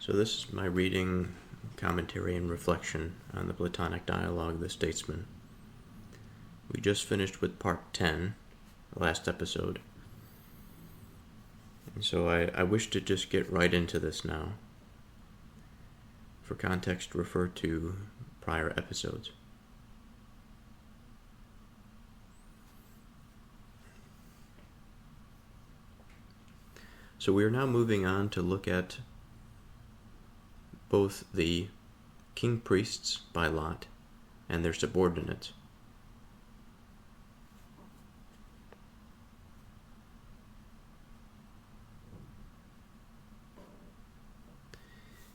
So this is my reading, commentary, and reflection on the Platonic dialogue, The Statesman. We just finished with part 10, the last episode. And so I wish to just get right into this now. For context, refer to prior episodes. So we are now moving on to look at both the king priests by lot and their subordinates.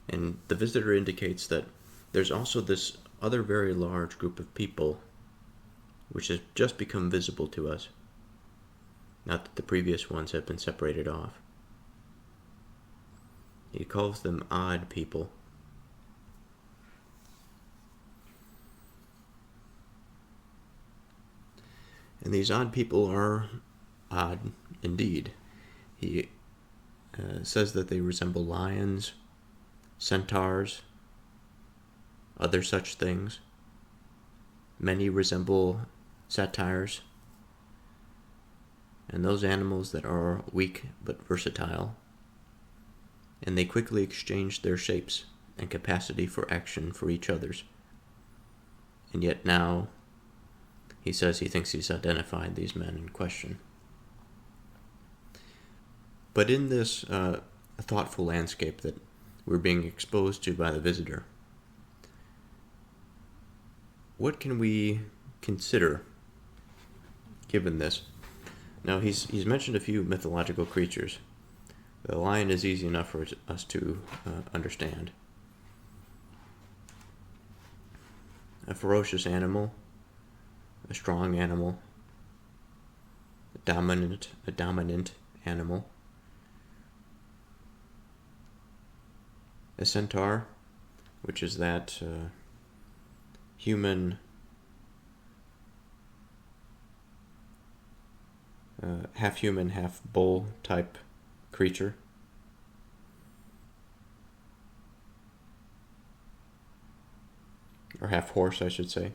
And the visitor indicates that there's also this other very large group of people which has just become visible to us, not that the previous ones have been separated off. He calls them odd people. And these odd people are odd indeed. He says that they resemble lions, centaurs, other such things. Many resemble satyrs, and those animals that are weak but versatile. And they quickly exchange their shapes and capacity for action for each other's. And yet now, he says he thinks he's identified these men in question. But in this thoughtful landscape that we're being exposed to by the visitor, what can we consider given this? Now, he's mentioned a few mythological creatures. The lion is easy enough for us to understand. A ferocious animal, a strong animal, a dominant animal, a centaur, which is that human, half human, half bull type creature. Or half horse, I should say.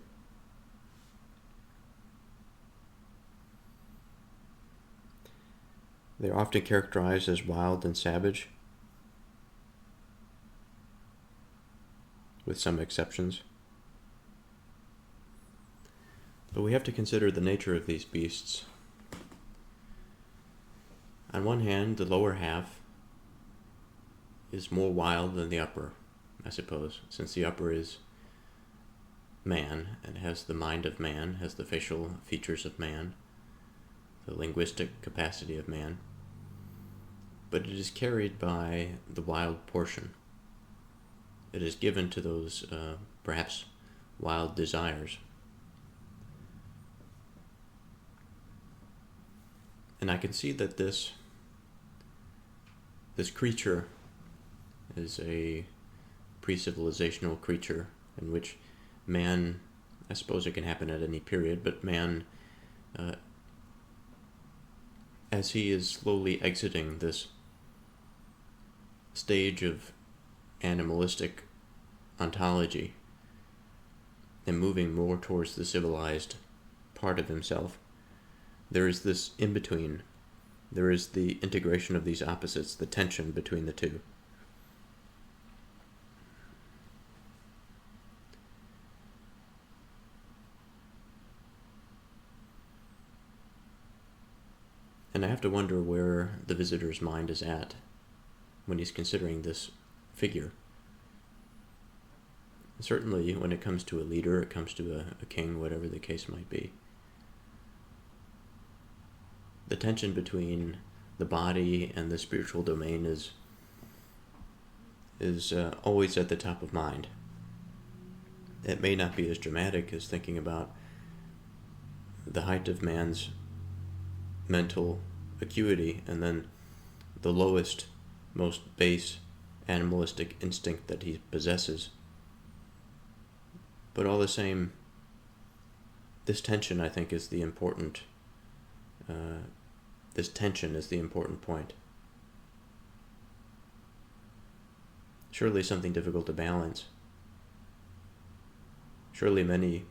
They're often characterized as wild and savage, with some exceptions. But we have to consider the nature of these beasts. On one hand, the lower half is more wild than the upper, I suppose, since the upper is man and has the mind of man, has the facial features of man, the linguistic capacity of man. But it is carried by the wild portion. It is given to those, perhaps, wild desires. And I can see that this creature is a pre-civilizational creature in which man, I suppose it can happen at any period, but man, as he is slowly exiting this stage of animalistic ontology and moving more towards the civilized part of himself, there is this in-between. There is the integration of these opposites, the tension between the two. And I have to wonder where the visitor's mind is at when he's considering this figure. Certainly when it comes to a leader, it comes to a king, whatever the case might be. The tension between the body and the spiritual domain is always at the top of mind. It may not be as dramatic as thinking about the height of man's mental acuity and then the lowest, most base animalistic instinct that he possesses. But all the same, this tension, I think, is the important This tension is the important point. surely something difficult to balance. Surely many,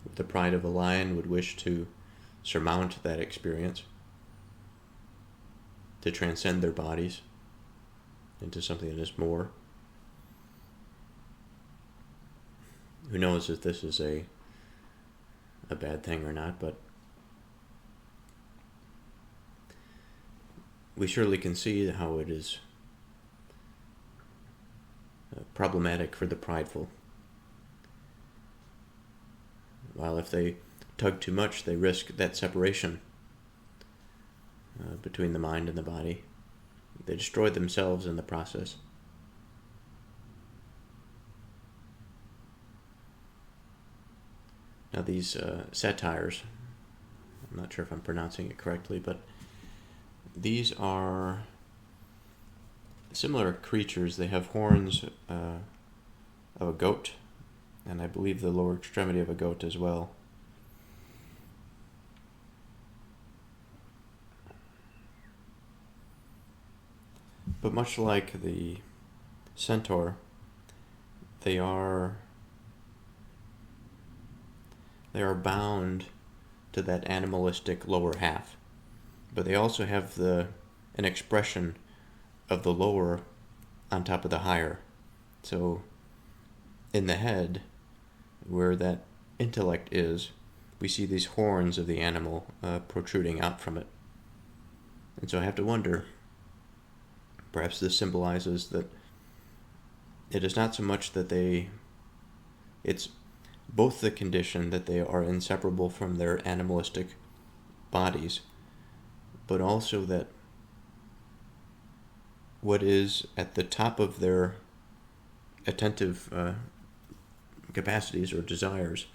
with the pride of a lion, would wish to surmount that experience, to transcend their bodies into something that is more. Who knows if this is a bad thing or not, but we surely can see how it is problematic for the prideful. While if they tug too much, they risk that separation between the mind and the body. They destroy themselves in the process. Now these satyrs, I'm not sure if I'm pronouncing it correctly, but these are similar creatures. They have horns of a goat, and I believe the lower extremity of a goat as well. But much like the centaur, they are bound to that animalistic lower half, but they also have an expression of the lower on top of the higher. So in the head, where that intellect is, we see these horns of the animal protruding out from it. And so I have to wonder, perhaps this symbolizes that it is not so much that it's both the condition that they are inseparable from their animalistic bodies, but also that what is at the top of their attentive capacities or desires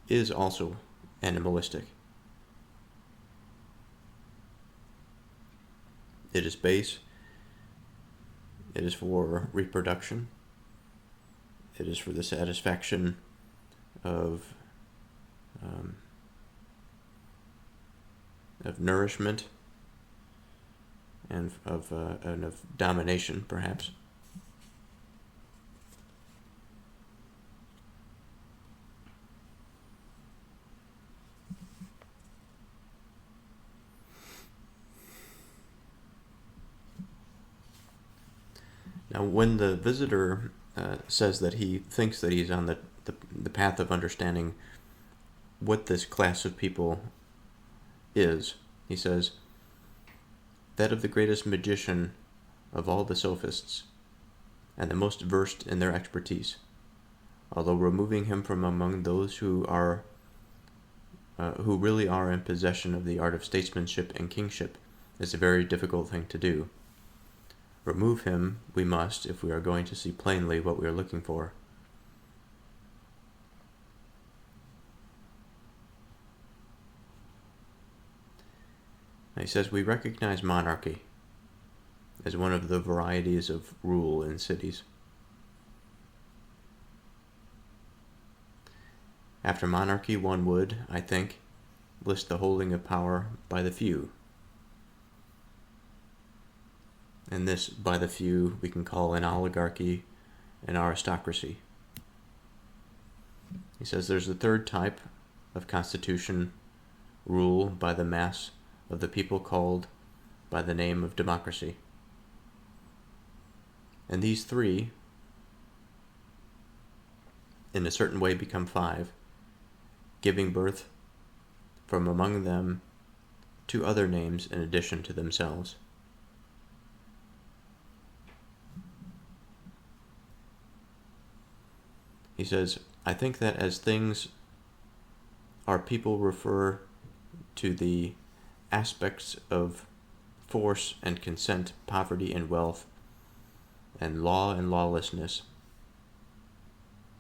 is also animalistic. It is base. It is for reproduction. It is for the satisfaction of nourishment and of domination, perhaps. Now, when the visitor says that he thinks that he's on the path of understanding what this class of people is, he says, that of the greatest magician of all the sophists, and the most versed in their expertise, although removing him from among those who really are in possession of the art of statesmanship and kingship is a very difficult thing to do. Remove him we must if we are going to see plainly what we are looking for. He says, we recognize monarchy as one of the varieties of rule in cities. After monarchy, one would, I think, list the holding of power by the few. And this, by the few, we can call an oligarchy, an aristocracy. He says there's a third type of constitution, rule by the mass of the people called by the name of democracy. And these three, in a certain way, become five, giving birth from among them to other names in addition to themselves. He says, I think that as things our people refer to the aspects of force and consent, poverty and wealth, and law and lawlessness,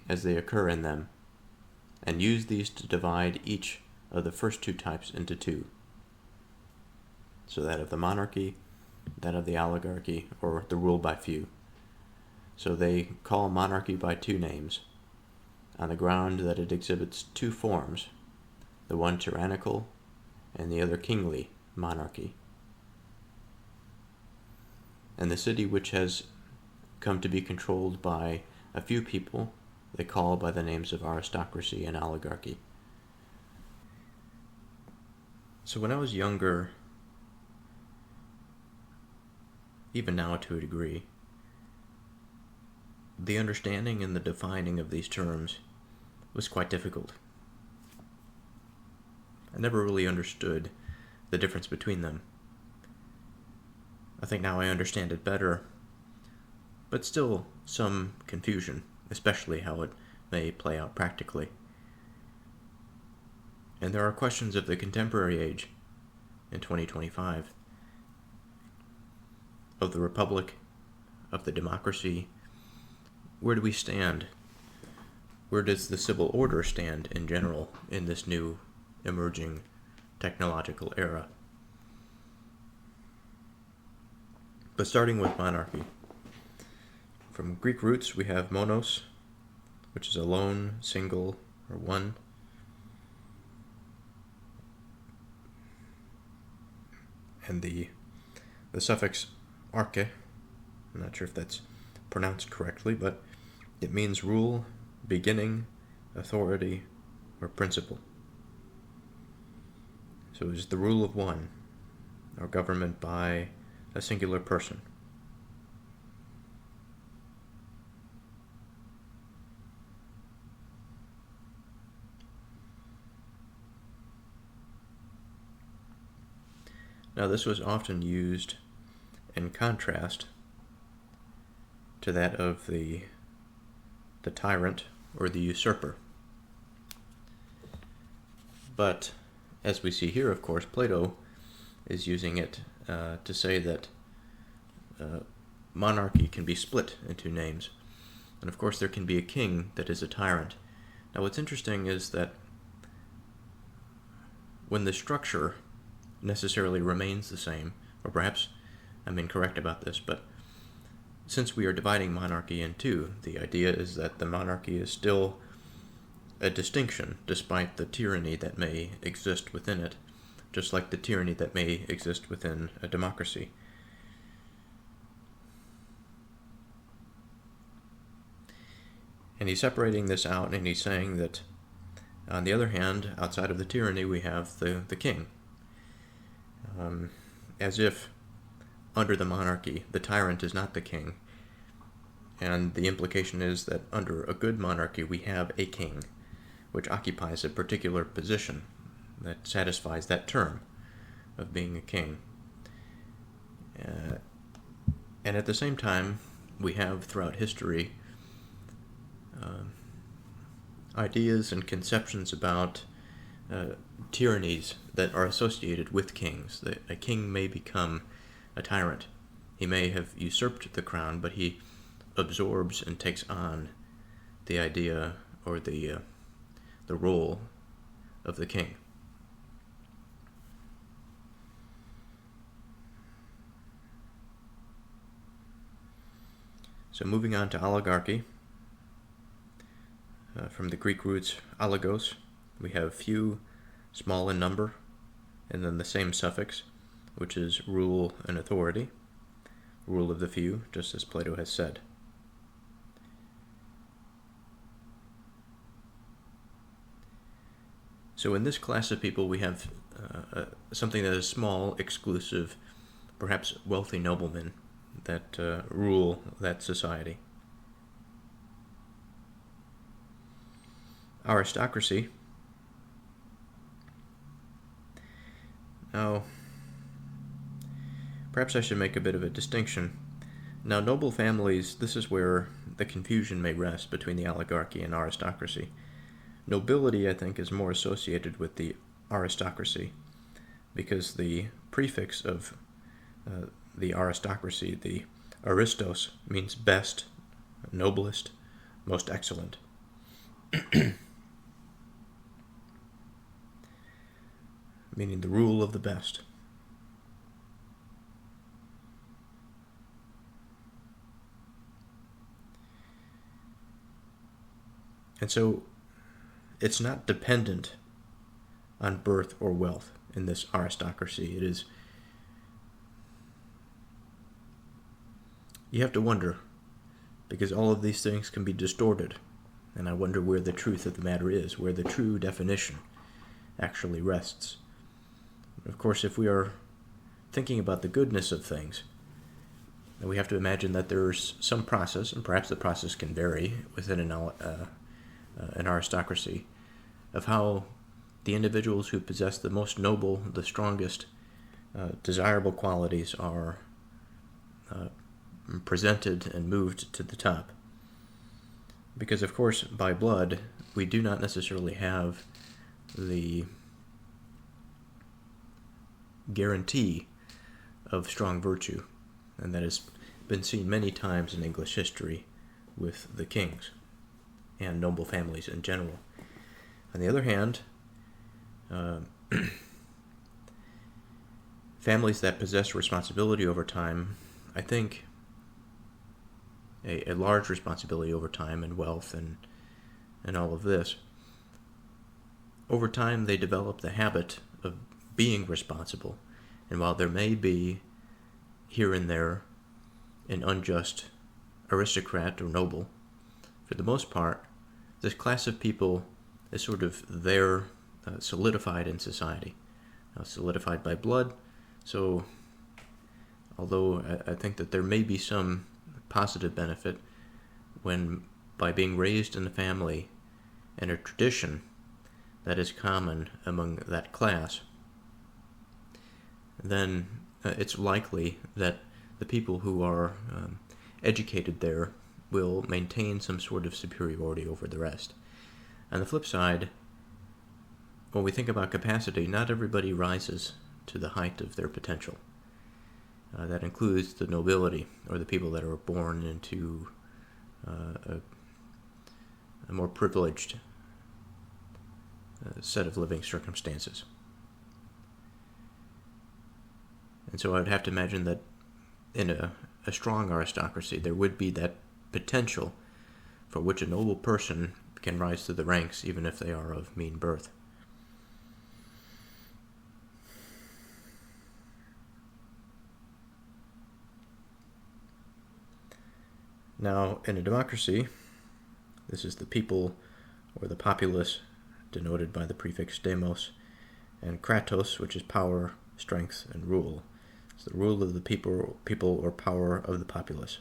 as they occur in them, and use these to divide each of the first two types into two. So that of the monarchy, that of the oligarchy, or the rule by few. So they call monarchy by two names, on the ground that it exhibits two forms, the one tyrannical and the other kingly monarchy. And the city which has come to be controlled by a few people they call by the names of aristocracy and oligarchy. So when I was younger, even now to a degree, the understanding and the defining of these terms was quite difficult. I never really understood the difference between them. I think now I understand it better, but still some confusion, especially how it may play out practically. And there are questions of the contemporary age in 2025, of the republic, of the democracy. Where do we stand? Where does the civil order stand in general in this new emerging technological era? But starting with monarchy. From Greek roots we have monos, which is alone, single, or one. And the suffix arche, I'm not sure if that's pronounced correctly, but it means rule, beginning, authority, or principle. So it is the rule of one, or government by a singular person. Now this was often used in contrast to that of the tyrant or the usurper. But as we see here, of course, Plato is using it to say that monarchy can be split into names. And of course there can be a king that is a tyrant. Now what's interesting is that when the structure necessarily remains the same, or perhaps I'm incorrect about this, but since we are dividing monarchy in two, the idea is that the monarchy is still a distinction despite the tyranny that may exist within it, just like the tyranny that may exist within a democracy. And he's separating this out, and he's saying that, on the other hand, outside of the tyranny, we have the king. As if, under the monarchy, the tyrant is not the king. And the implication is that under a good monarchy, we have a king, which occupies a particular position that satisfies that term of being a king. And at the same time, we have throughout history ideas and conceptions about tyrannies that are associated with kings. That a king may become a tyrant. He may have usurped the crown, but he absorbs and takes on the idea or the role of the king. So moving on to oligarchy, from the Greek roots oligos, we have few, small in number, and then the same suffix, which is rule and authority, rule of the few, just as Plato has said. So in this class of people we have something that is small, exclusive, perhaps wealthy noblemen that rule that society. Aristocracy. Now, perhaps I should make a bit of a distinction. Now, noble families, this is where the confusion may rest between the oligarchy and aristocracy. Nobility, I think, is more associated with the aristocracy, because the prefix of the aristocracy, the aristos, means best, noblest, most excellent. Meaning the rule of the best. And so it's not dependent on birth or wealth in this aristocracy. It is, you have to wonder, because all of these things can be distorted, and I wonder where the truth of the matter is, where the true definition actually rests. Of course, if we are thinking about the goodness of things, then we have to imagine that there's some process, and perhaps the process can vary within an aristocracy, of how the individuals who possess the most noble, the strongest, desirable qualities are presented and moved to the top. Because, of course, by blood, we do not necessarily have the guarantee of strong virtue, and that has been seen many times in English history with the kings and noble families in general. On the other hand, families that possess responsibility over time, I think a large responsibility over time and wealth and all of this, over time they develop the habit of being responsible. And while there may be here and there an unjust aristocrat or noble, for the most part, this class of people is sort of there, solidified in society, solidified by blood. So although I think that there may be some positive benefit when, by being raised in a family and a tradition that is common among that class, then it's likely that the people who are educated there will maintain some sort of superiority over the rest. On the flip side, when we think about capacity, not everybody rises to the height of their potential. That includes the nobility, or the people that are born into a more privileged set of living circumstances. And so I would have to imagine that in a strong aristocracy, there would be that potential for which a noble person can rise through the ranks, even if they are of mean birth. Now, in a democracy, this is the people or the populace, denoted by the prefix demos, and kratos, which is power, strength, and rule. It's the rule of the people or power of the populace.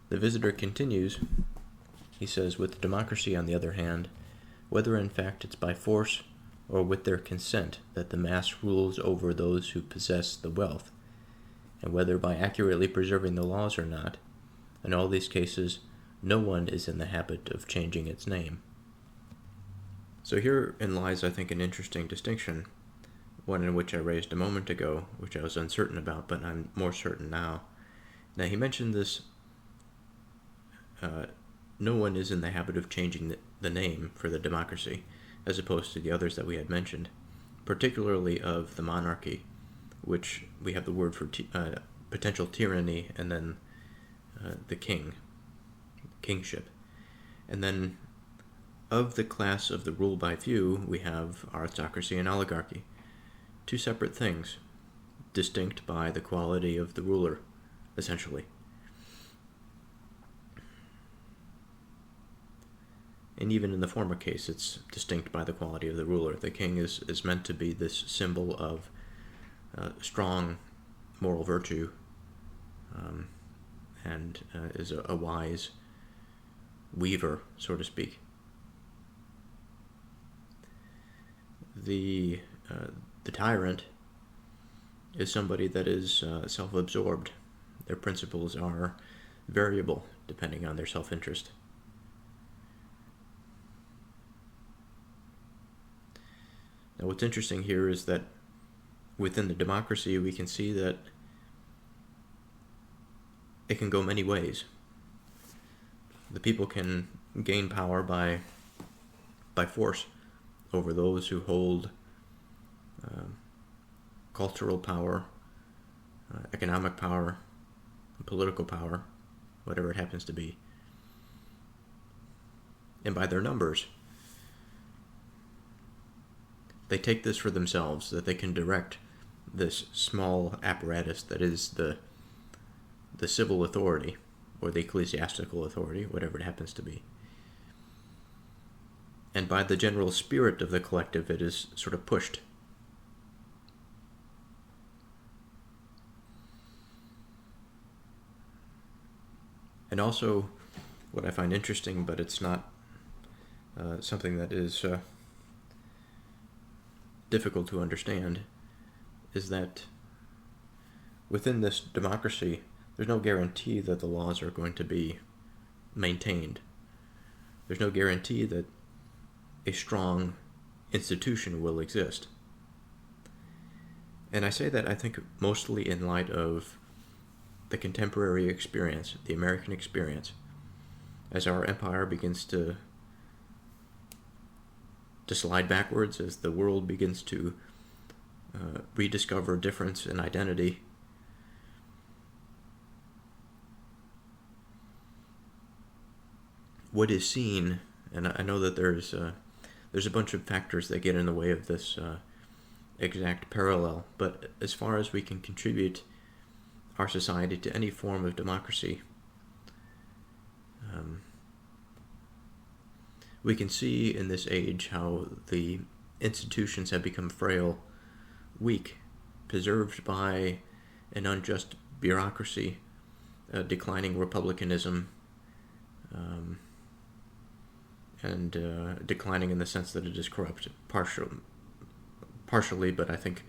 The visitor continues. He says, with democracy, on the other hand, whether in fact it's by force or with their consent that the mass rules over those who possess the wealth, and whether by accurately preserving the laws or not, in all these cases, no one is in the habit of changing its name. So herein lies, I think, an interesting distinction, one in which I raised a moment ago, which I was uncertain about, but I'm more certain now. Now, he mentioned this, no one is in the habit of changing the name for the democracy, as opposed to the others that we had mentioned, particularly of the monarchy, which we have the word for potential tyranny, and then the kingship. And then of the class of the rule by few, we have aristocracy and oligarchy, two separate things, distinct by the quality of the ruler, essentially. And even in the former case, it's distinct by the quality of the ruler. The king is meant to be this symbol of strong moral virtue, and is a wise weaver, so to speak. The tyrant is somebody that is self-absorbed. Their principles are variable depending on their self-interest. Now, what's interesting here is that within the democracy, we can see that it can go many ways. The people can gain power by force over those who hold cultural power, economic power, political power, whatever it happens to be. and by their numbers, they take this for themselves, that they can direct this small apparatus that is the civil authority, or the ecclesiastical authority, whatever it happens to be. And by the general spirit of the collective, it is sort of pushed. And also, what I find interesting, but it's not something that is difficult to understand, is that within this democracy, there's no guarantee that the laws are going to be maintained. There's no guarantee that a strong institution will exist. And I say that, I think, mostly in light of the contemporary experience, the American experience, as our empire begins to slide backwards, as the world begins to rediscover difference and identity. What is seen, and I know that there's a bunch of factors that get in the way of this exact parallel, but as far as we can contribute our society to any form of democracy, we can see in this age how the institutions have become frail, weak, preserved by an unjust bureaucracy, declining republicanism, and declining in the sense that it is corrupt, partially, but I think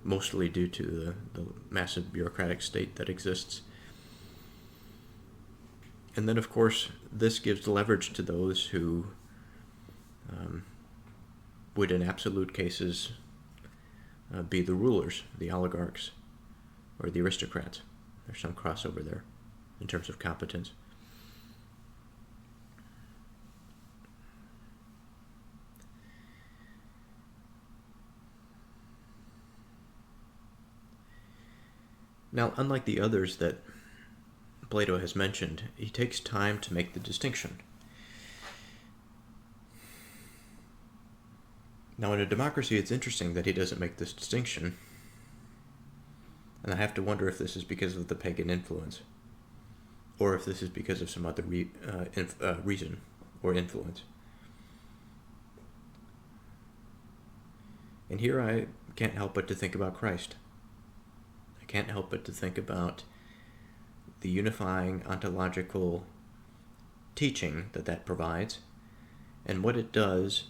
mostly due to the massive bureaucratic state that exists. And then, of course, this gives leverage to those who would, in absolute cases, be the rulers, the oligarchs, or the aristocrats. There's some crossover there in terms of competence. Now, unlike the others that Plato has mentioned, he takes time to make the distinction. Now, in a democracy, it's interesting that he doesn't make this distinction, and I have to wonder if this is because of the pagan influence, or if this is because of some other reason or influence. And here I can't help but to think about Christ. I can't help but to think about the unifying ontological teaching that provides, and what it does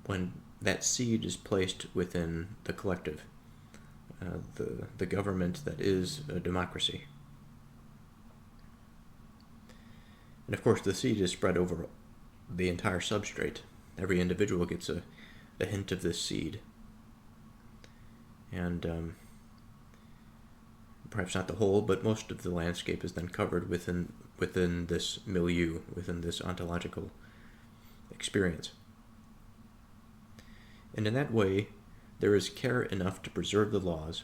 when that seed is placed within the collective, the government that is a democracy. And of course, the seed is spread over the entire substrate. Every individual gets a hint of this seed. And perhaps not the whole, but most of the landscape is then covered within this milieu, within this ontological experience. And in that way, there is care enough to preserve the laws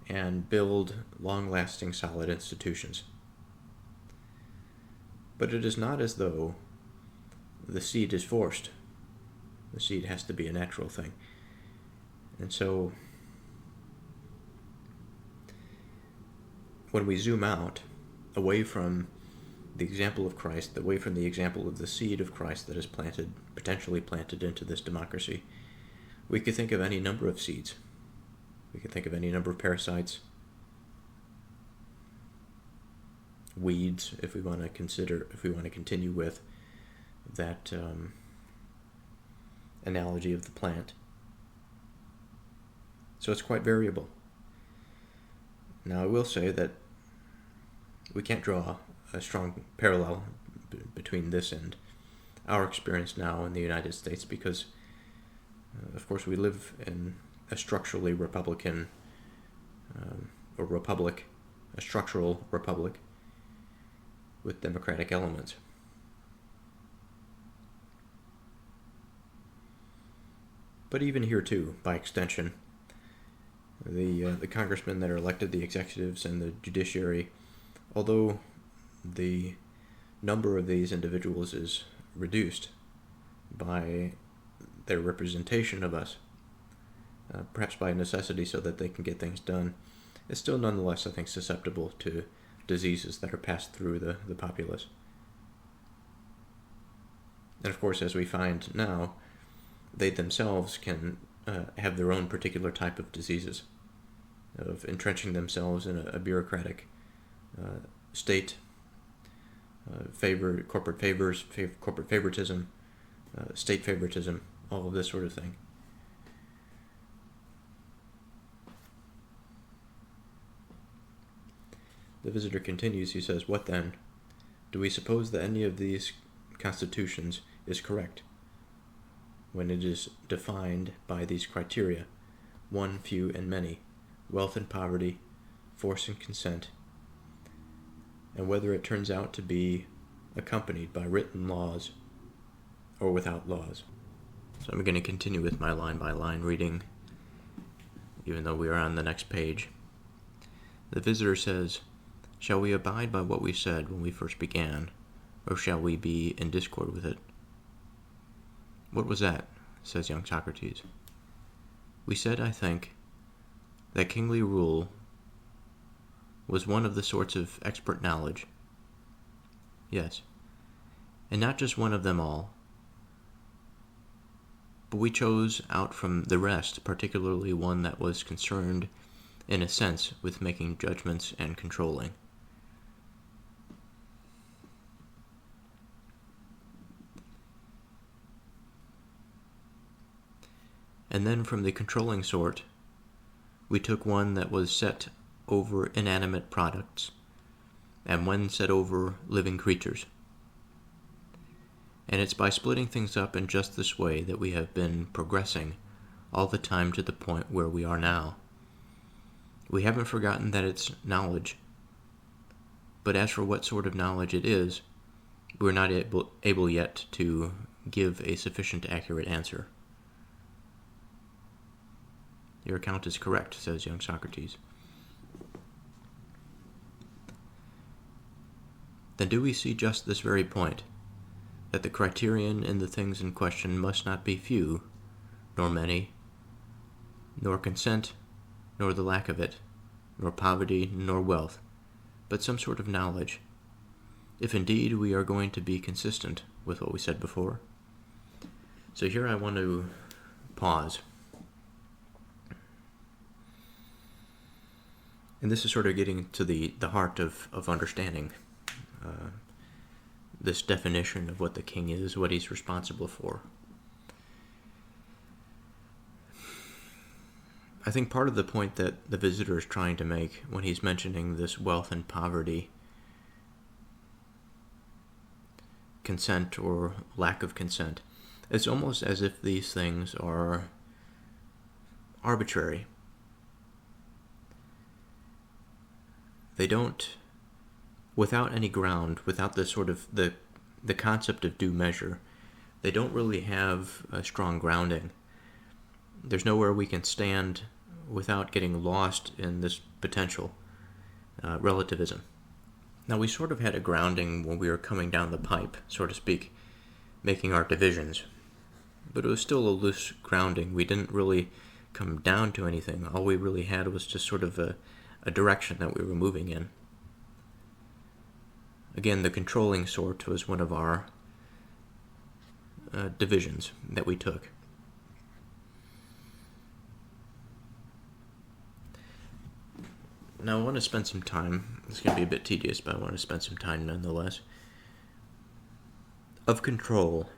and build long-lasting, solid institutions. But it is not as though the seed is forced. The seed has to be a natural thing. And so, when we zoom out, away from the example of Christ, away from the example of the seed of Christ that is potentially planted into this democracy, we could think of any number of seeds. We could think of any number of parasites, weeds, if we want to continue with that analogy of the plant. So it's quite variable. Now, I will say that we can't draw a strong parallel between this and our experience now in the United States because, of course, we live in a structurally Republican a structural republic with democratic elements. But even here, too, by extension, the congressmen that are elected, the executives and the judiciary, although the number of these individuals is reduced by their representation of us, perhaps by necessity so that they can get things done, is still nonetheless, I think, susceptible to diseases that are passed through the populace. And of course, as we find now, they themselves can have their own particular type of diseases, of entrenching themselves in a bureaucratic state, corporate favoritism, state favoritism, all of this sort of thing. The visitor continues, he says, "What then? Do we suppose that any of these constitutions is correct when it is defined by these criteria, one, few, and many, wealth and poverty, force and consent, and whether it turns out to be accompanied by written laws or without laws?" So I'm going to continue with my line-by-line reading, even though we are on the next page. The visitor says, "Shall we abide by what we said when we first began, or shall we be in discord with it?" "What was that?" says young Socrates. "We said, I think, that kingly rule was one of the sorts of expert knowledge." "Yes, and not just one of them all. But we chose out from the rest particularly one that was concerned, in a sense, with making judgments and controlling." "And then from the controlling sort, we took one that was set over inanimate products, and one set over living creatures. And it's by splitting things up in just this way that we have been progressing all the time to the point where we are now. We haven't forgotten that it's knowledge, but as for what sort of knowledge it is, we're not able yet to give a sufficient accurate answer." "Your account is correct," says young Socrates. "Then do we see just this very point, that the criterion in the things in question must not be few, nor many, nor consent, nor the lack of it, nor poverty, nor wealth, but some sort of knowledge, if indeed we are going to be consistent with what we said before?" So here I want to pause. And this is sort of getting to the heart of understanding this definition of what the king is, what he's responsible for. I think part of the point that the visitor is trying to make when he's mentioning this wealth and poverty, consent or lack of consent, it's almost as if these things are arbitrary. They don't, without any ground, without the sort of the concept of due measure, they don't really have a strong grounding. There's nowhere we can stand without getting lost in this potential relativism. Now, we sort of had a grounding when we were coming down the pipe, so to speak, making our divisions, but it was still a loose grounding. We didn't really come down to anything. All we really had was just sort of a direction that we were moving in. Again, the controlling sort was one of our divisions that we took. Now I want to spend some time, it's going to be a bit tedious, but I want to spend some time nonetheless, of control.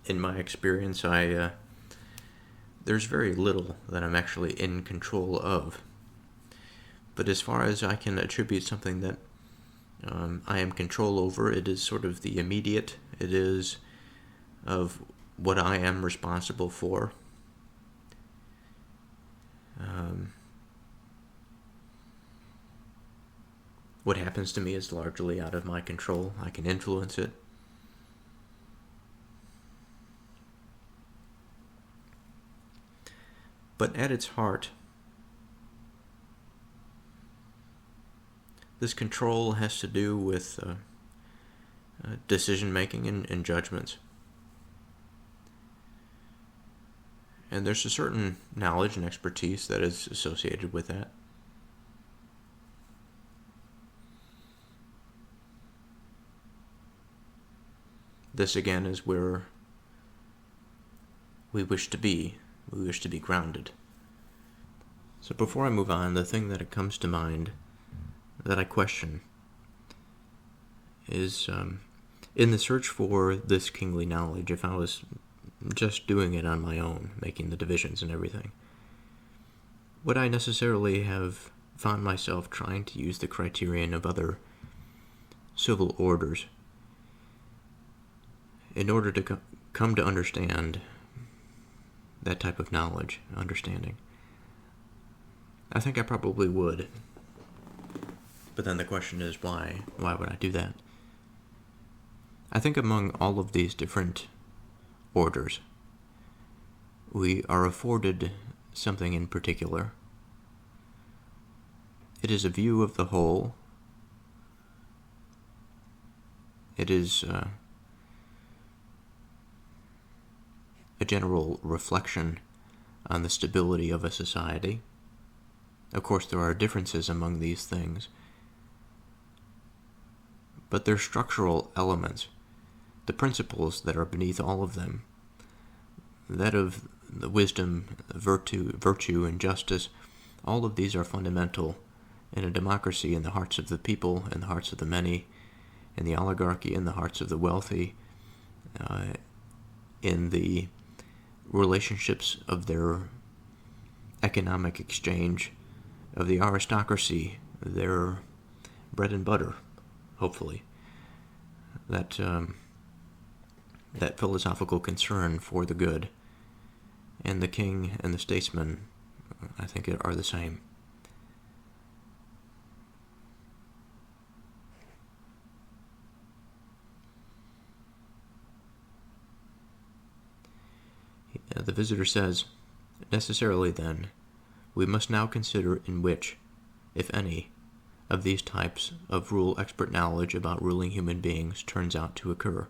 In my experience, there's very little that I'm actually in control of. But as far as I can attribute something that I am control over, it is sort of the immediate. It is of what I am responsible for. What happens to me is largely out of my control. I can influence it. But at its heart, This control has to do with decision-making and judgments. And there's a certain knowledge and expertise that is associated with that. This, again, is where we wish to be. We wish to be grounded. So before I move on, the thing that comes to mind that I question is, in the search for this kingly knowledge, if I was just doing it on my own, making the divisions and everything, would I necessarily have found myself trying to use the criterion of other civil orders in order to come to understand that type of knowledge, understanding? I think I probably would. But then the question is, why? Why would I do that? I think among all of these different orders, we are afforded something in particular. It is a view of the whole. It is a general reflection on the stability of a society. Of course, there are differences among these things, but they're structural elements, the principles that are beneath all of them, that of the wisdom, virtue, and justice. All of these are fundamental in a democracy in the hearts of the people, in the hearts of the many, in the oligarchy, in the hearts of the wealthy, in the relationships of their economic exchange, of the aristocracy, their bread and butter, hopefully. That philosophical concern for the good. And the king and the statesman, I think, are the same. The visitor says, necessarily then, we must now consider in which, if any, of these types of rule expert knowledge about ruling human beings turns out to occur.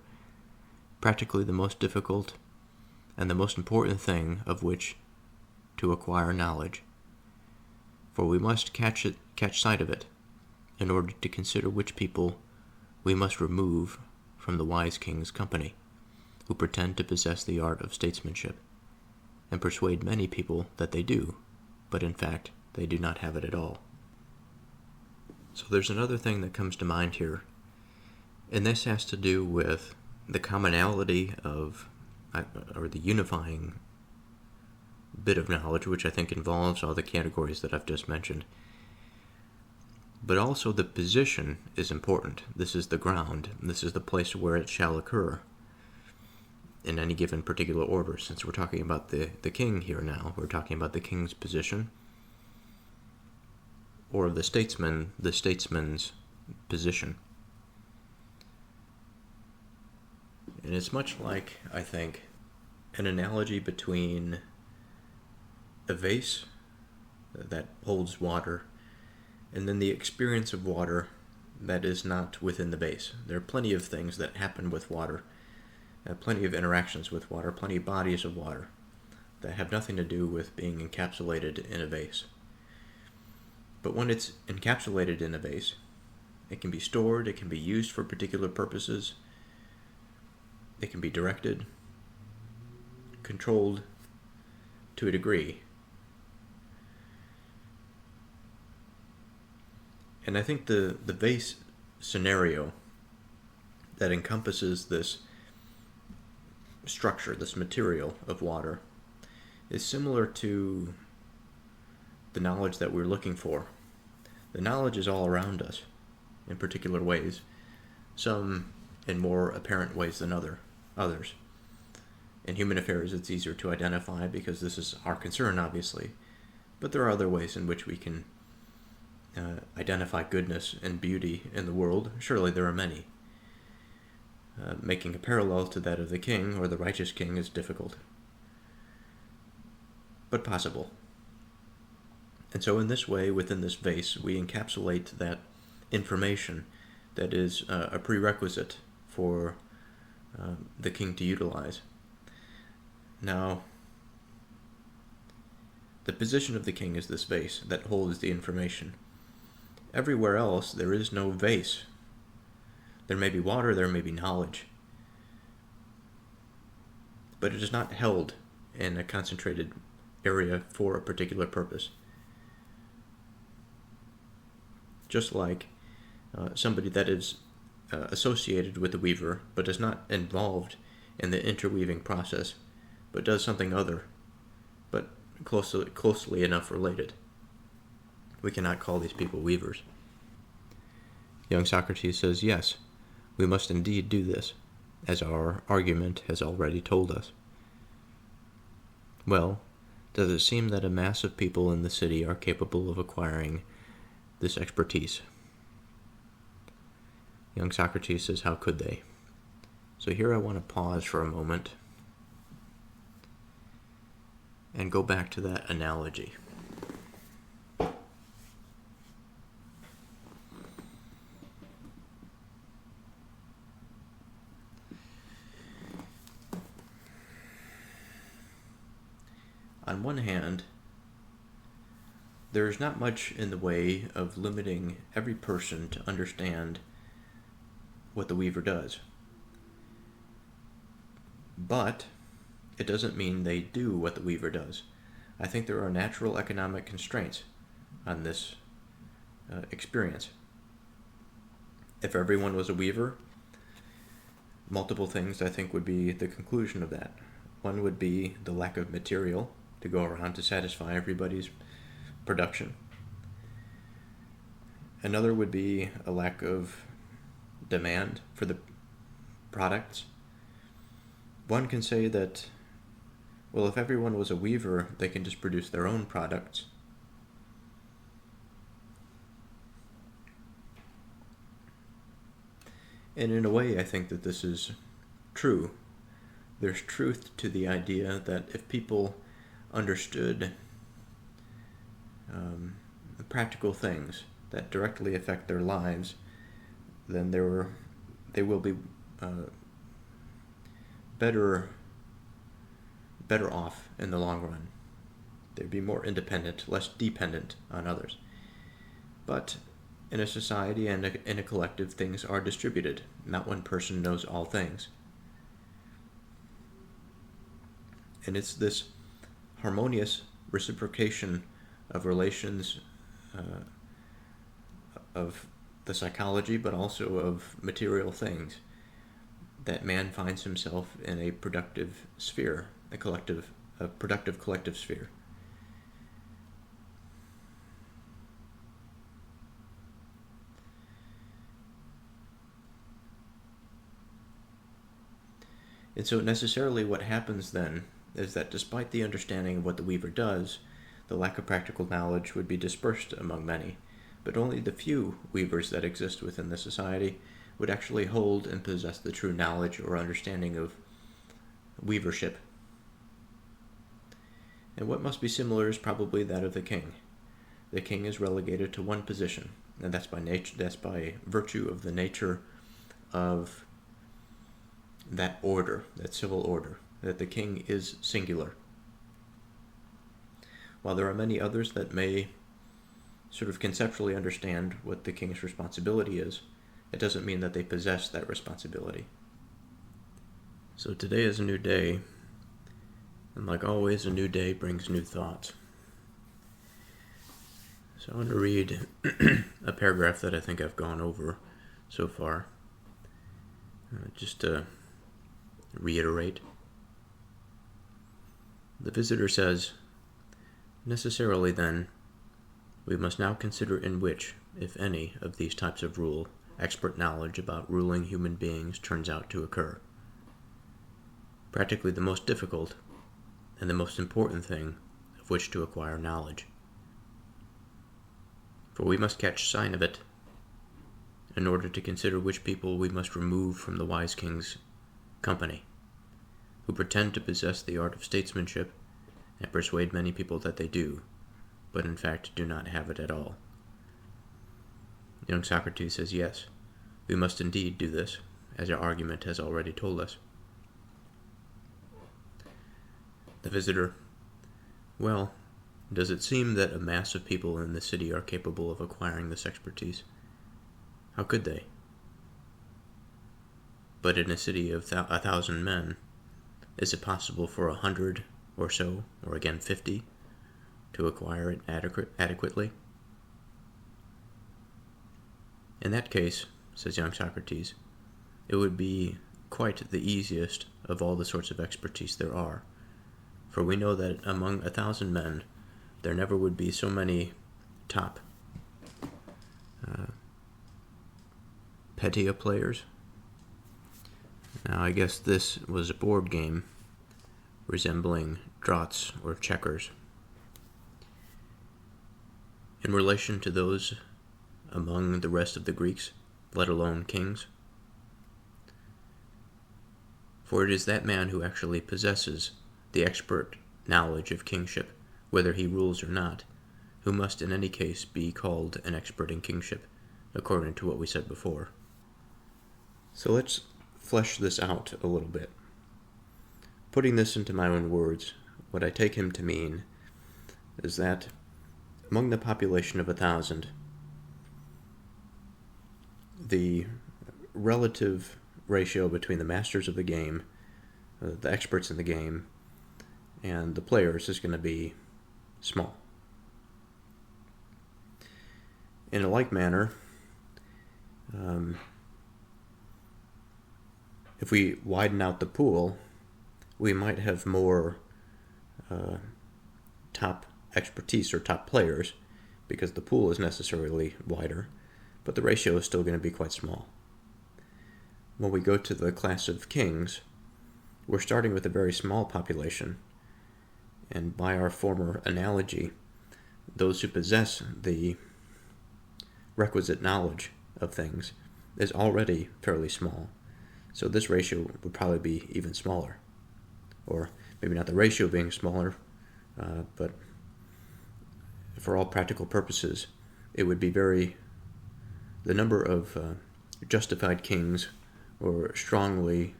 Practically the most difficult and the most important thing of which to acquire knowledge. For we must catch sight of it in order to consider which people we must remove from the wise king's company, who pretend to possess the art of statesmanship, and persuade many people that they do, but in fact they do not have it at all. So there's another thing that comes to mind here, and this has to do with the commonality of, or the unifying bit of knowledge, which I think involves all the categories that I've just mentioned. But also the position is important. This is the ground. This is the place where it shall occur in any given particular order. Since we're talking about the king here now, we're talking about the king's position, or the statesman's position. And it's much like, I think, an analogy between a vase that holds water and then the experience of water that is not within the vase. There are plenty of things that happen with water, plenty of interactions with water, plenty of bodies of water that have nothing to do with being encapsulated in a vase. But when it's encapsulated in a vase, it can be stored, it can be used for particular purposes, it can be directed, controlled to a degree. And I think the vase scenario that encompasses this structure, this material of water, is similar to the knowledge that we're looking for. The knowledge is all around us in particular ways, some in more apparent ways than others. In human affairs, it's easier to identify because this is our concern, obviously, but there are other ways in which we can identify goodness and beauty in the world. Surely there are many. Making a parallel to that of the king or the righteous king is difficult, but possible. And so in this way, within this vase, we encapsulate that information that is a prerequisite for the king to utilize. Now, the position of the king is this vase that holds the information. Everywhere else, there is no vase. There may be water, there may be knowledge, but it is not held in a concentrated area for a particular purpose. Just like somebody that is associated with the weaver, but is not involved in the interweaving process, but does something other, but closely enough related. We cannot call these people weavers. Young Socrates says, yes, we must indeed do this, as our argument has already told us. Well, does it seem that a mass of people in the city are capable of acquiring this expertise? Young Socrates says, how could they? So here I want to pause for a moment and go back to that analogy. On one hand, there is not much in the way of limiting every person to understand what the weaver does. But it doesn't mean they do what the weaver does. I think there are natural economic constraints on this experience. If everyone was a weaver, multiple things I think would be the conclusion of that. One would be the lack of material to go around to satisfy everybody's production. Another would be a lack of demand for the products. One can say that, well, if everyone was a weaver, they can just produce their own products. And in a way, I think that this is true. There's truth to the idea that if people understood practical things that directly affect their lives, then they will be better off in the long run. They'd be more independent, less dependent on others. But in a society and in a collective, things are distributed. Not one person knows all things. And it's this harmonious reciprocation of relations of the psychology, but also of material things, that man finds himself in a productive sphere, a productive collective sphere. And so necessarily what happens then is that despite the understanding of what the weaver does, the lack of practical knowledge would be dispersed among many, but only the few weavers that exist within the society would actually hold and possess the true knowledge or understanding of weavership. And what must be similar is probably that of the king. The king is relegated to one position, and that's by virtue of the nature of that order, that civil order, that the king is singular. While there are many others that may sort of conceptually understand what the king's responsibility is, it doesn't mean that they possess that responsibility. So today is a new day, and like always, a new day brings new thoughts. So I want to read a paragraph that I think I've gone over so far, just to reiterate. The visitor says, "Necessarily, then, we must now consider in which, if any, of these types of rule, expert knowledge about ruling human beings turns out to occur. Practically the most difficult and the most important thing of which to acquire knowledge. For we must catch sign of it in order to consider which people we must remove from the wise king's company, who pretend to possess the art of statesmanship and persuade many people that they do, but in fact do not have it at all. Young Socrates says, yes, we must indeed do this, as our argument has already told us. The visitor, well, does it seem that a mass of people in the city are capable of acquiring this expertise? How could they? But in a city of 1,000 men, is it possible for 100 or so, or again 50, to acquire it adequately? In that case, says young Socrates, it would be quite the easiest of all the sorts of expertise there are, for we know that among 1,000 men, there never would be so many top pettia players. Now, I guess this was a board game resembling draughts or checkers. In relation to those among the rest of the Greeks, let alone kings. For it is that man who actually possesses the expert knowledge of kingship, whether he rules or not, who must in any case be called an expert in kingship, according to what we said before. So let's flesh this out a little bit. Putting this into my own words, what I take him to mean is that among the population of 1,000, the relative ratio between the masters of the game, the experts in the game, and the players is going to be small. In a like manner, if we widen out the pool, we might have more top expertise or top players, because the pool is necessarily wider, but the ratio is still going to be quite small. When we go to the class of kings, we're starting with a very small population, and by our former analogy, those who possess the requisite knowledge of things is already fairly small. So this ratio would probably be even smaller. Or maybe not the ratio being smaller, but for all practical purposes, it would be the number of justified kings or strongly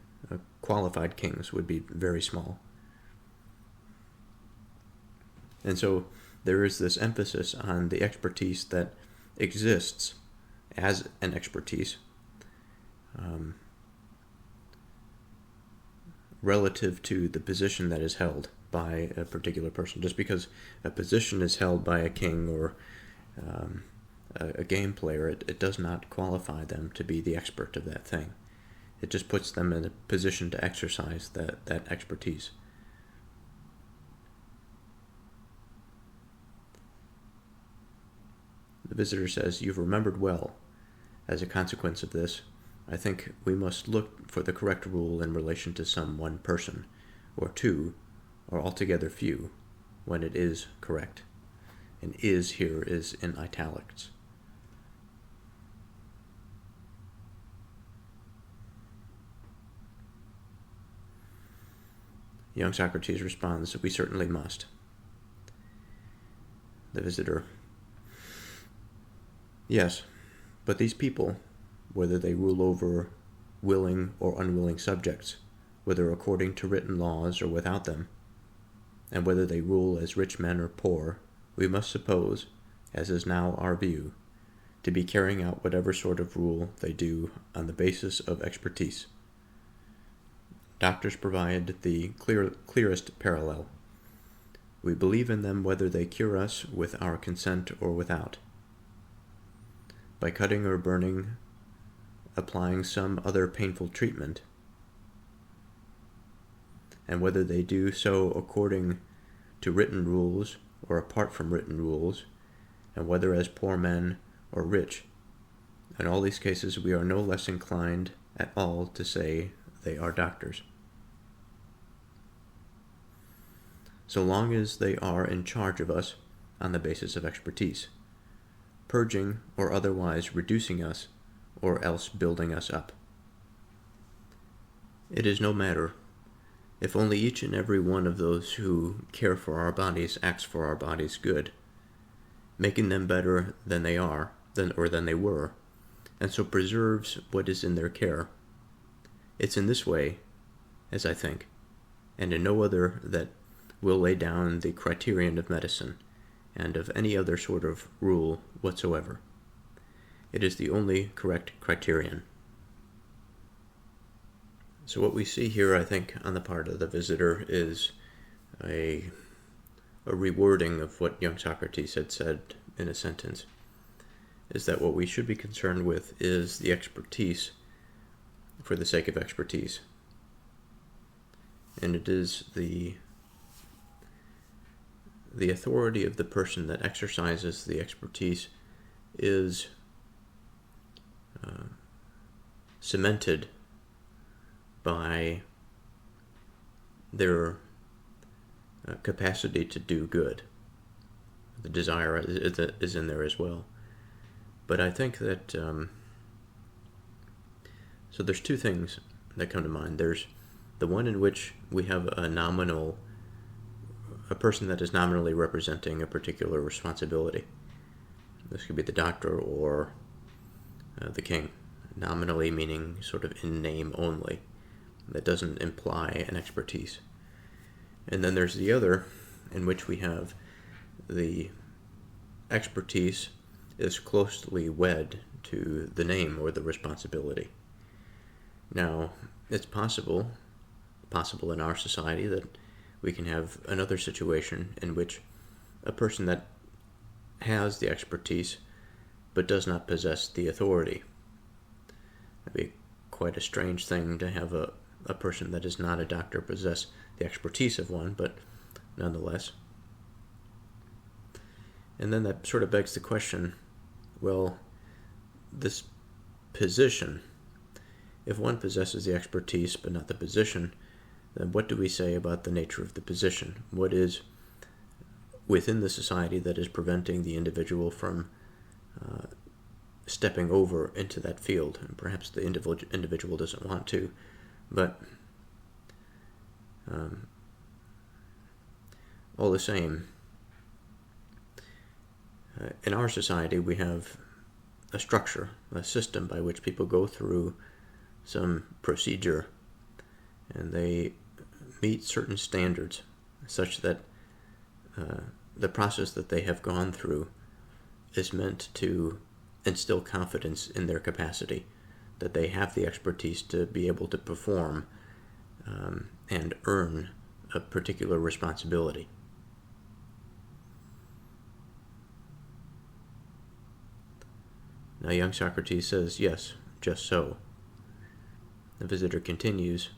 qualified kings would be very small. And so there is this emphasis on the expertise that exists as an expertise relative to the position that is held by a particular person. Just because a position is held by a king or a game player, it does not qualify them to be the expert of that thing. It just puts them in a position to exercise that expertise. The visitor says, "You've remembered well. As a consequence of this, I think we must look for the correct rule in relation to some one person, or two, or altogether few, when it is correct." And "is" here is in italics. Young Socrates responds, "We certainly must." The visitor, "Yes, but these people, whether they rule over willing or unwilling subjects, whether according to written laws or without them, and whether they rule as rich men or poor, we must suppose, as is now our view, to be carrying out whatever sort of rule they do on the basis of expertise. Doctors provide the clearest parallel. We believe in them whether they cure us with our consent or without. By cutting or burning, applying some other painful treatment, and whether they do so according to written rules or apart from written rules, and whether as poor men or rich. In all these cases we are no less inclined at all to say they are doctors. So long as they are in charge of us on the basis of expertise, purging or otherwise reducing us, or else building us up. It is no matter, if only each and every one of those who care for our bodies acts for our bodies good, making them better than they are, than they were, and so preserves what is in their care. It's in this way, as I think, and in no other, that will lay down the criterion of medicine, and of any other sort of rule whatsoever. It is the only correct criterion. So what we see here, I think, on the part of the visitor is a rewording of what young Socrates had said in a sentence, is that what we should be concerned with is the expertise for the sake of expertise. And it is the authority of the person that exercises the expertise is cemented by their capacity to do good. The desire is in there as well. But I think that, so there's two things that come to mind. There's the one in which we have a person that is nominally representing a particular responsibility. This could be the doctor or the king. Nominally meaning sort of in name only. That doesn't imply an expertise. And then there's the other, in which we have the expertise is closely wed to the name or the responsibility. Now, it's possible in our society that we can have another situation in which a person that has the expertise but does not possess the authority. It'd be quite a strange thing to have a person that is not a doctor possess the expertise of one, but nonetheless. And then that sort of begs the question, well, this position, if one possesses the expertise but not the position, then what do we say about the nature of the position? What is within the society that is preventing the individual from stepping over into that field? And perhaps the individual doesn't want to, but all the same, in our society we have a structure, a system by which people go through some procedure and they meet certain standards such that the process that they have gone through is meant to instill confidence in their capacity, that they have the expertise to be able to perform and earn a particular responsibility. Now, young Socrates says, yes, just so. The visitor continues,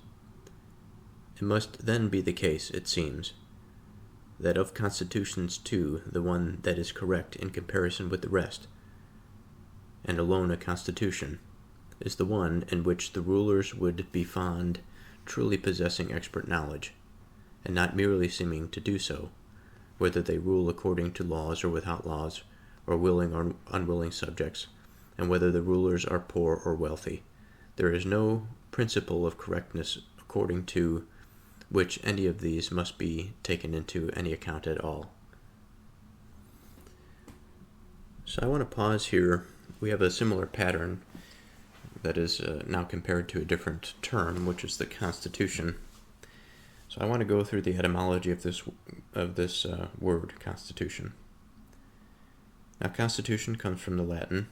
it must then be the case, it seems, that of constitutions too, the one that is correct in comparison with the rest, and alone a constitution, is the one in which the rulers would be fond, truly possessing expert knowledge, and not merely seeming to do so, whether they rule according to laws or without laws, or willing or unwilling subjects, and whether the rulers are poor or wealthy. There is no principle of correctness according to which any of these must be taken into any account at all. So I want to pause here. We have a similar pattern that is now compared to a different term, which is the Constitution. So I want to go through the etymology of this word, constitution. Now, constitution comes from the Latin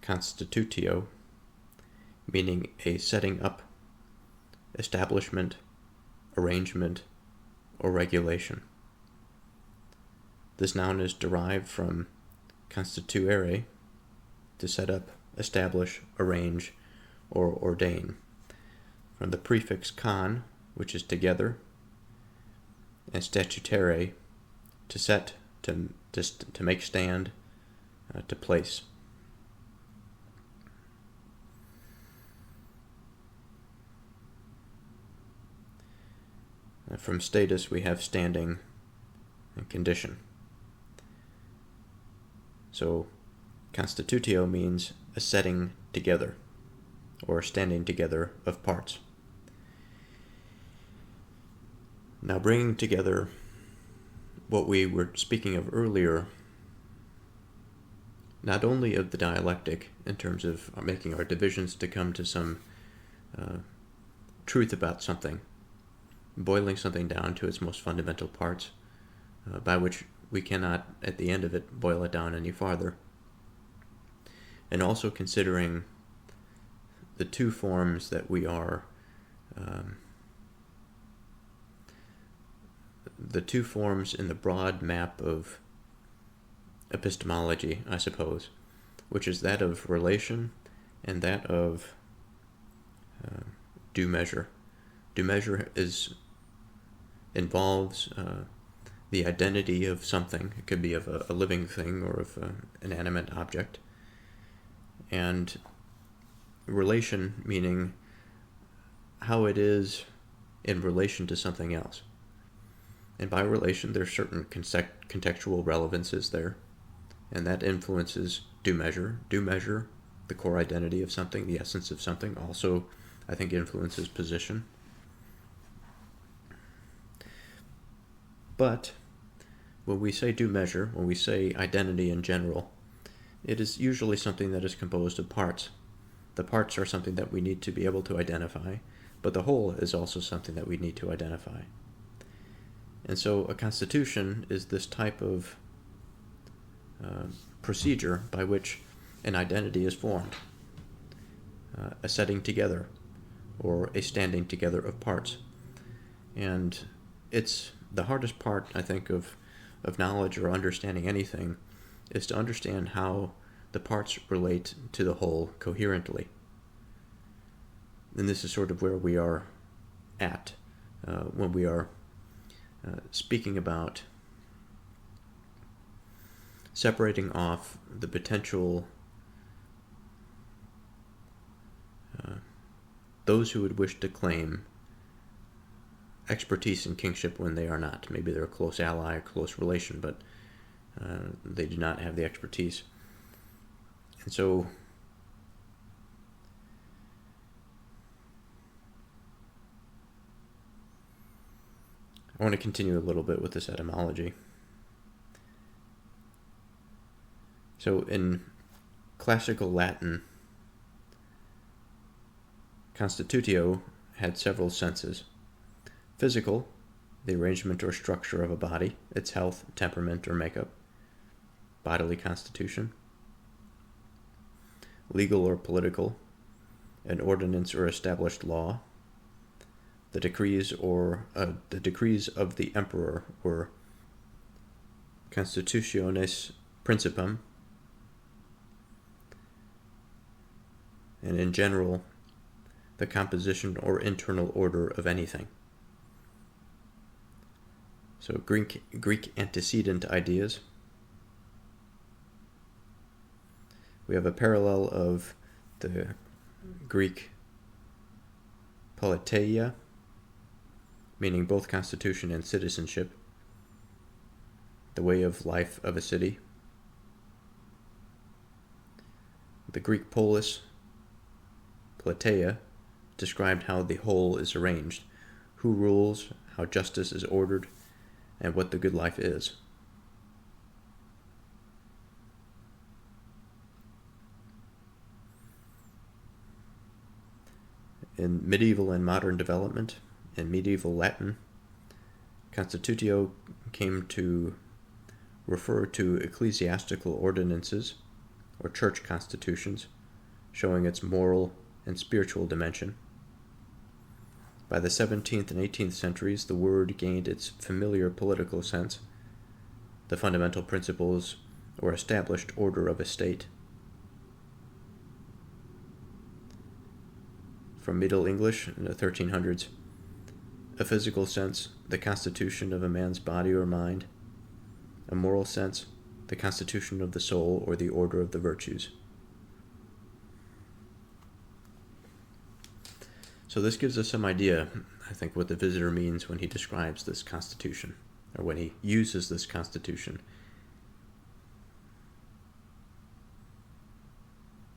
constitutio, meaning a setting up, establishment, arrangement, or regulation. This noun is derived from constituere, to set up, establish, arrange, or ordain, from the prefix con, which is together, and statutare, to set, to make stand, to place. From status, we have standing and condition. So, constitutio means a setting together, or standing together of parts. Now, bringing together what we were speaking of earlier, not only of the dialectic in terms of making our divisions to come to some truth about something, boiling something down to its most fundamental parts, by which we cannot, at the end of it, boil it down any farther. And also considering the two forms that we are, the two forms in the broad map of epistemology, I suppose, which is that of relation and that of due measure. Due measure involves the identity of something. It could be of a living thing or of an inanimate object. And relation meaning how it is in relation to something else. And by relation, there's certain contextual relevances there, and that influences due measure. Due measure, the core identity of something, the essence of something, also, I think, influences position. But when we say due measure, when we say identity in general, it is usually something that is composed of parts. The parts are something that we need to be able to identify, but the whole is also something that we need to identify. And so a constitution is this type of procedure by which an identity is formed, a setting together or a standing together of parts. And it's the hardest part, I think, of knowledge or understanding anything is to understand how the parts relate to the whole coherently. And this is sort of where we are at when we are speaking about separating off the potential those who would wish to claim expertise in kingship when they are not. Maybe they're a close ally, a close relation, but they do not have the expertise. And so I want to continue a little bit with this etymology. So in classical Latin, constitutio had several senses. Physical, the arrangement or structure of a body, its health, temperament, or makeup, bodily constitution. Legal or political, an ordinance or established law. The decrees of the emperor were constitutiones principum, and in general, the composition or internal order of anything. So Greek antecedent ideas. We have a parallel of the Greek politeia, meaning both constitution and citizenship, the way of life of a city. The Greek polis, politeia, described how the whole is arranged, who rules, how justice is ordered, and what the good life is. In medieval and modern development, in medieval Latin, constitutio came to refer to ecclesiastical ordinances or church constitutions, showing its moral and spiritual dimension. By the 17th and 18th centuries, the word gained its familiar political sense, the fundamental principles or established order of a state. From Middle English in the 1300s, a physical sense, the constitution of a man's body or mind, a moral sense, the constitution of the soul or the order of the virtues. So this gives us some idea, I think, what the visitor means when he describes this constitution, or when he uses this constitution.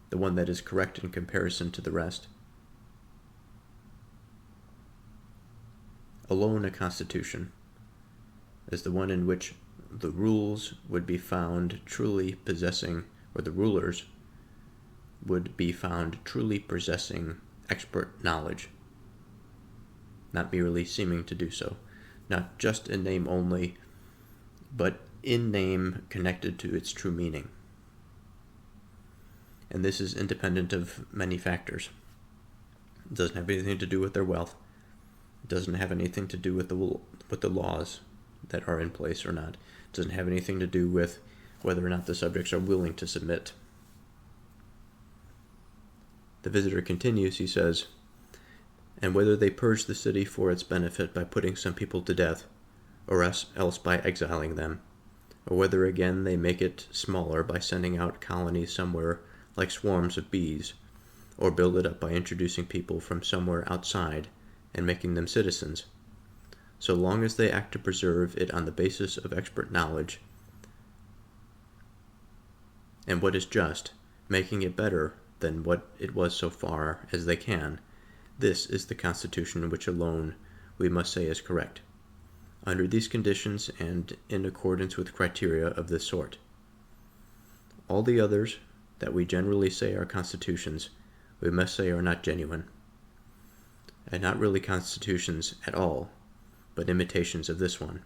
The one that is correct in comparison to the rest. Alone a constitution is the one in which the rules would be found truly possessing or the rulers, would be found truly possessing expert knowledge, not merely seeming to do so, not just in name only, but in name connected to its true meaning. And this is independent of many factors. It doesn't have anything to do with their wealth. It doesn't have anything to do with the laws that are in place or not. It doesn't have anything to do with whether or not the subjects are willing to submit. The visitor continues, he says, and whether they purge the city for its benefit by putting some people to death, or else by exiling them, or whether again they make it smaller by sending out colonies somewhere like swarms of bees, or build it up by introducing people from somewhere outside and making them citizens, so long as they act to preserve it on the basis of expert knowledge and what is just, making it better than what it was so far as they can, this is the Constitution which alone we must say is correct, under these conditions and in accordance with criteria of this sort. All the others that we generally say are constitutions, we must say are not genuine, and not really constitutions at all, but imitations of this one.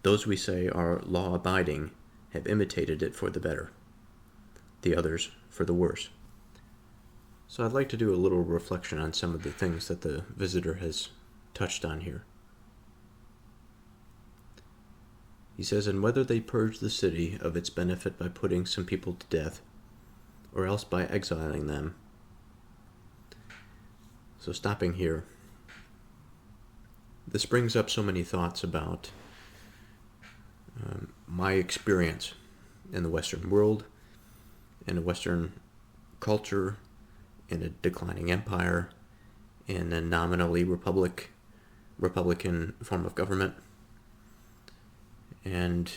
Those we say are law-abiding have imitated it for the better, the others for the worse. So I'd like to do a little reflection on some of the things that the visitor has touched on here. He says, and whether they purge the city of its benefit by putting some people to death, or else by exiling them. So stopping here, this brings up so many thoughts about my experience in the Western world, in a Western culture, in a declining empire, in a nominally Republican form of government. And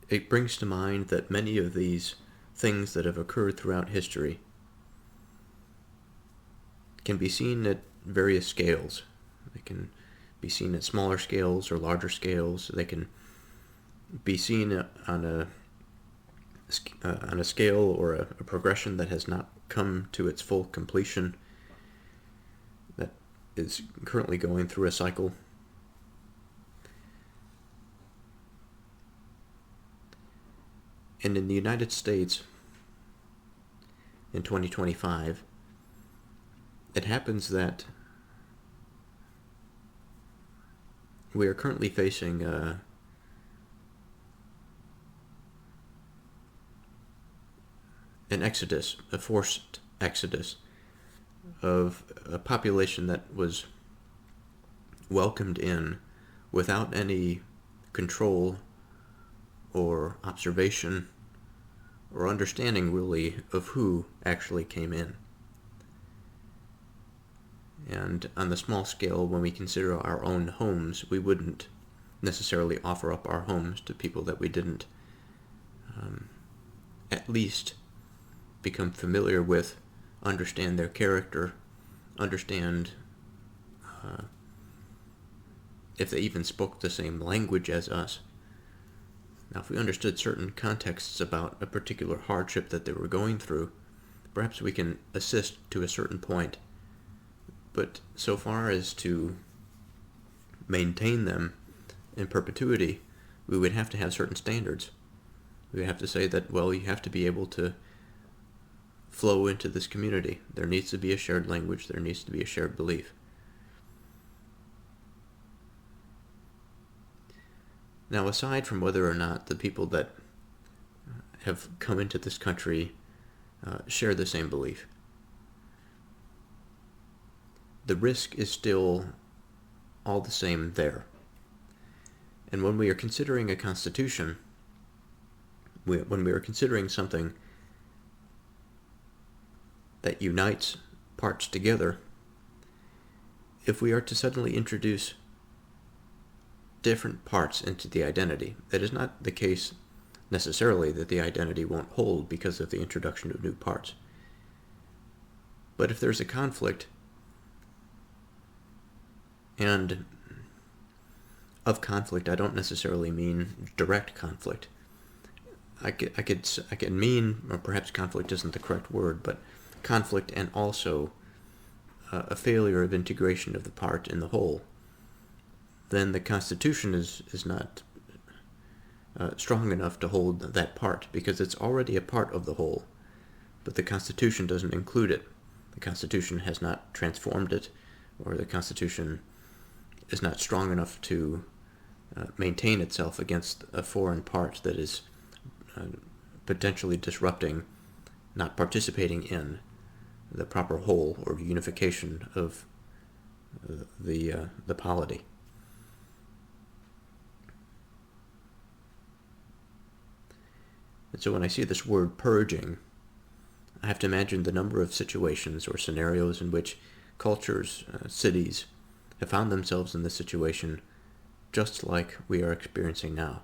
it brings to mind that many of these things that have occurred throughout history can be seen at various scales. They can be seen at smaller scales or larger scales. They can be seen on a scale or a progression that has not come to its full completion, that is currently going through a cycle. And in the United States, in 2025, it happens that we are currently facing an exodus, a forced exodus of a population that was welcomed in without any control or observation or understanding really of who actually came in. And on the small scale, when we consider our own homes, we wouldn't necessarily offer up our homes to people that we didn't at least become familiar with, understand their character, understand if they even spoke the same language as us. Now, if we understood certain contexts about a particular hardship that they were going through, perhaps we can assist to a certain point. But so far as to maintain them in perpetuity, we would have to have certain standards. We would have to say that, well, you have to be able to flow into this community. There needs to be a shared language. There needs to be a shared belief. Now, aside from whether or not the people that have come into this country share the same belief, the risk is still all the same there. And when we are considering a constitution, when we are considering something that unites parts together, if we are to suddenly introduce different parts into the identity, it is not the case necessarily that the identity won't hold because of the introduction of new parts. But if there's a conflict and of conflict, I don't necessarily mean direct conflict. I could mean, or perhaps conflict isn't the correct word, but conflict and also a failure of integration of the part in the whole. Then the Constitution is not strong enough to hold that part, because it's already a part of the whole, but the Constitution doesn't include it. The Constitution has not transformed it, or the Constitution is not strong enough to maintain itself against a foreign part that is potentially disrupting, not participating in, the proper whole or unification of the polity. And so when I see this word purging, I have to imagine the number of situations or scenarios in which cultures, cities, have found themselves in this situation just like we are experiencing now,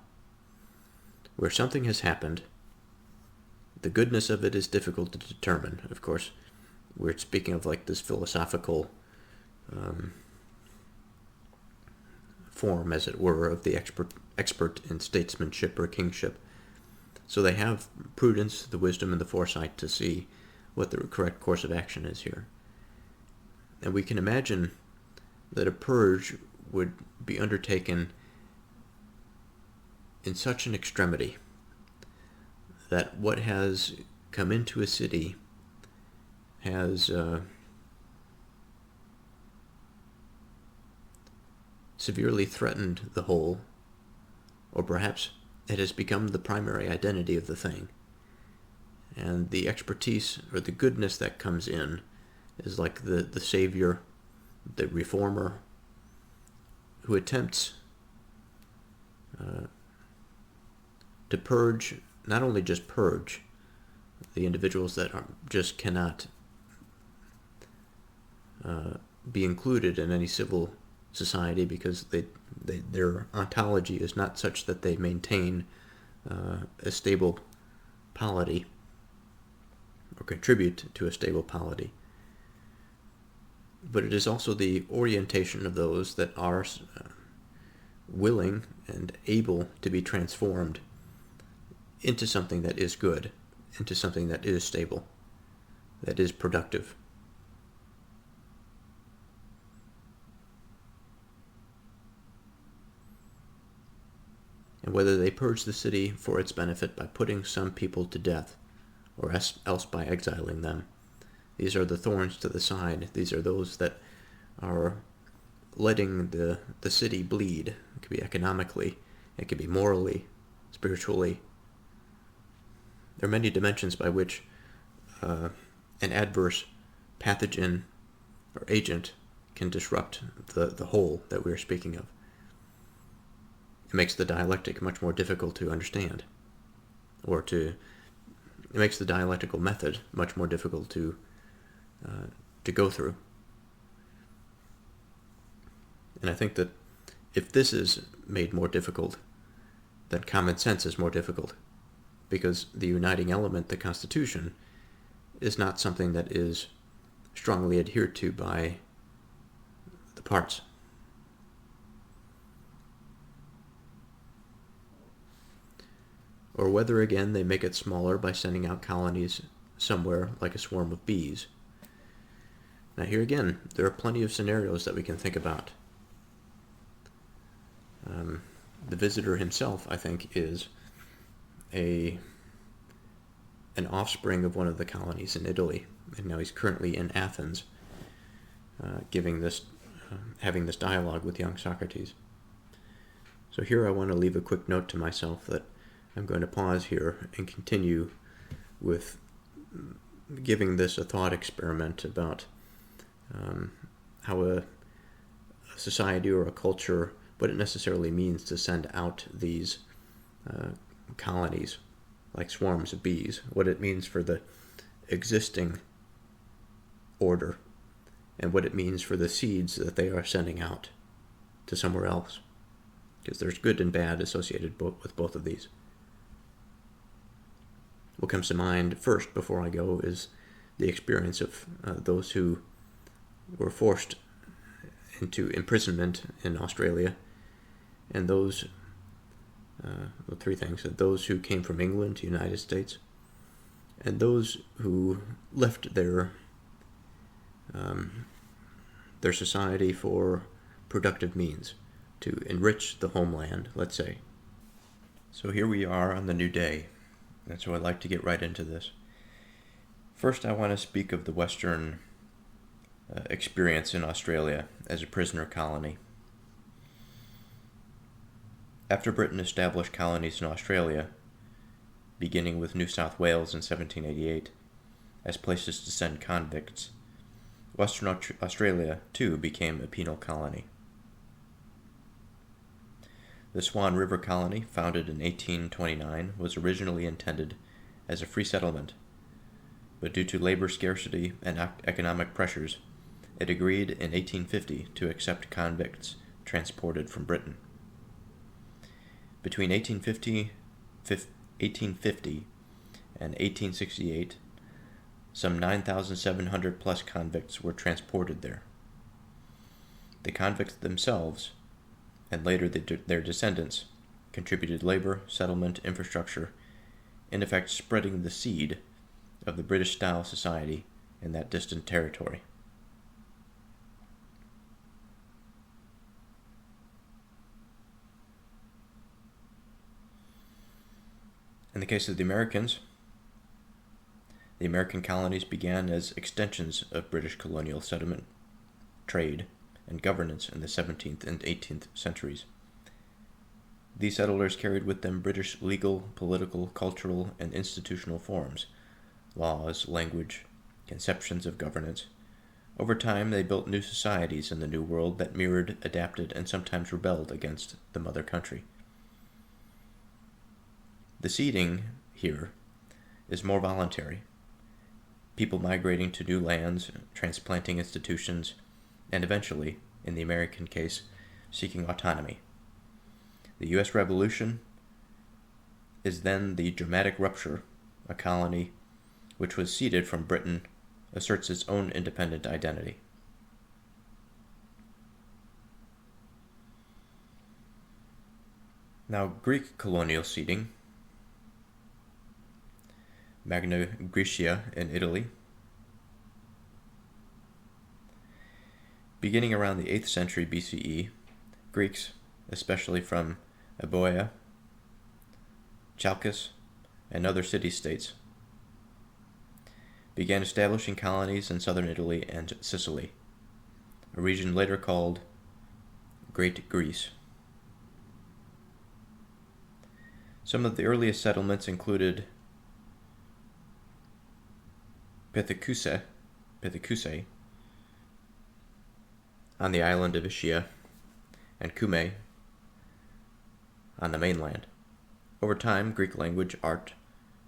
where something has happened. The goodness of it is difficult to determine. Of course, we're speaking of like this philosophical form, as it were, of the expert in statesmanship or kingship. So they have prudence, the wisdom, and the foresight to see what the correct course of action is here. And we can imagine that a purge would be undertaken in such an extremity that what has come into a city has severely threatened the whole, or perhaps it has become the primary identity of the thing. And the expertise or the goodness that comes in is like the savior, the reformer, who attempts to purge, not only just purge the individuals that just cannot be included in any civil society because their ontology is not such that they maintain a stable polity or contribute to a stable polity. But it is also the orientation of those that are willing and able to be transformed into something that is good, into something that is stable, that is productive. And whether they purge the city for its benefit by putting some people to death, or else by exiling them. These are the thorns to the side. These are those that are letting the city bleed. It could be economically, it could be morally, spiritually. There are many dimensions by which an adverse pathogen or agent can disrupt the whole that we are speaking of. It makes the dialectic much more difficult to understand, it makes the dialectical method much more difficult to go through. And I think that if this is made more difficult, then common sense is more difficult, because the uniting element, the Constitution, is not something that is strongly adhered to by the parts. Or whether, again, they make it smaller by sending out colonies somewhere like a swarm of bees. Now here again, there are plenty of scenarios that we can think about. The visitor himself, I think, is an offspring of one of the colonies in Italy, and now he's currently in Athens, having this dialogue with young Socrates. So here I want to leave a quick note to myself that I'm going to pause here and continue with giving this a thought experiment about how a society or a culture, what it necessarily means to send out these colonies like swarms of bees, what it means for the existing order, and what it means for the seeds that they are sending out to somewhere else, because there's good and bad associated with both of these. What comes to mind first before I go is the experience of those who were forced into imprisonment in Australia and those, three things, those who came from England to the United States, and those who left their society for productive means to enrich the homeland, let's say. So here we are on the new day, and so I'd like to get right into this. First, I want to speak of the Western experience in Australia as a prisoner colony. After Britain established colonies in Australia, beginning with New South Wales in 1788, as places to send convicts, Western Australia, too, became a penal colony. The Swan River Colony, founded in 1829, was originally intended as a free settlement, but due to labor scarcity and economic pressures, it agreed in 1850 to accept convicts transported from Britain. Between 1850 and 1868, some 9,700 plus convicts were transported there. The convicts themselves, and later their descendants, contributed labor, settlement, infrastructure, in effect spreading the seed of the British-style society in that distant territory. In the case of the American colonies began as extensions of British colonial settlement, trade, and governance in the 17th and 18th centuries. These settlers carried with them British legal, political, cultural, and institutional forms, laws, language, conceptions of governance. Over time, they built new societies in the New World that mirrored, adapted, and sometimes rebelled against the mother country. The seeding here is more voluntary. People migrating to new lands, transplanting institutions, and eventually, in the American case, seeking autonomy. The U.S. Revolution is then the dramatic rupture. A colony which was ceded from Britain asserts its own independent identity. Now, Greek colonial seeding, Magna Graecia in Italy, beginning around the 8th century BCE, Greeks, especially from Euboea, Chalkis, and other city-states, began establishing colonies in southern Italy and Sicily, a region later called Great Greece. Some of the earliest settlements included Pithecusae on the island of Ischia, and Cumae on the mainland. Over time, Greek language, art,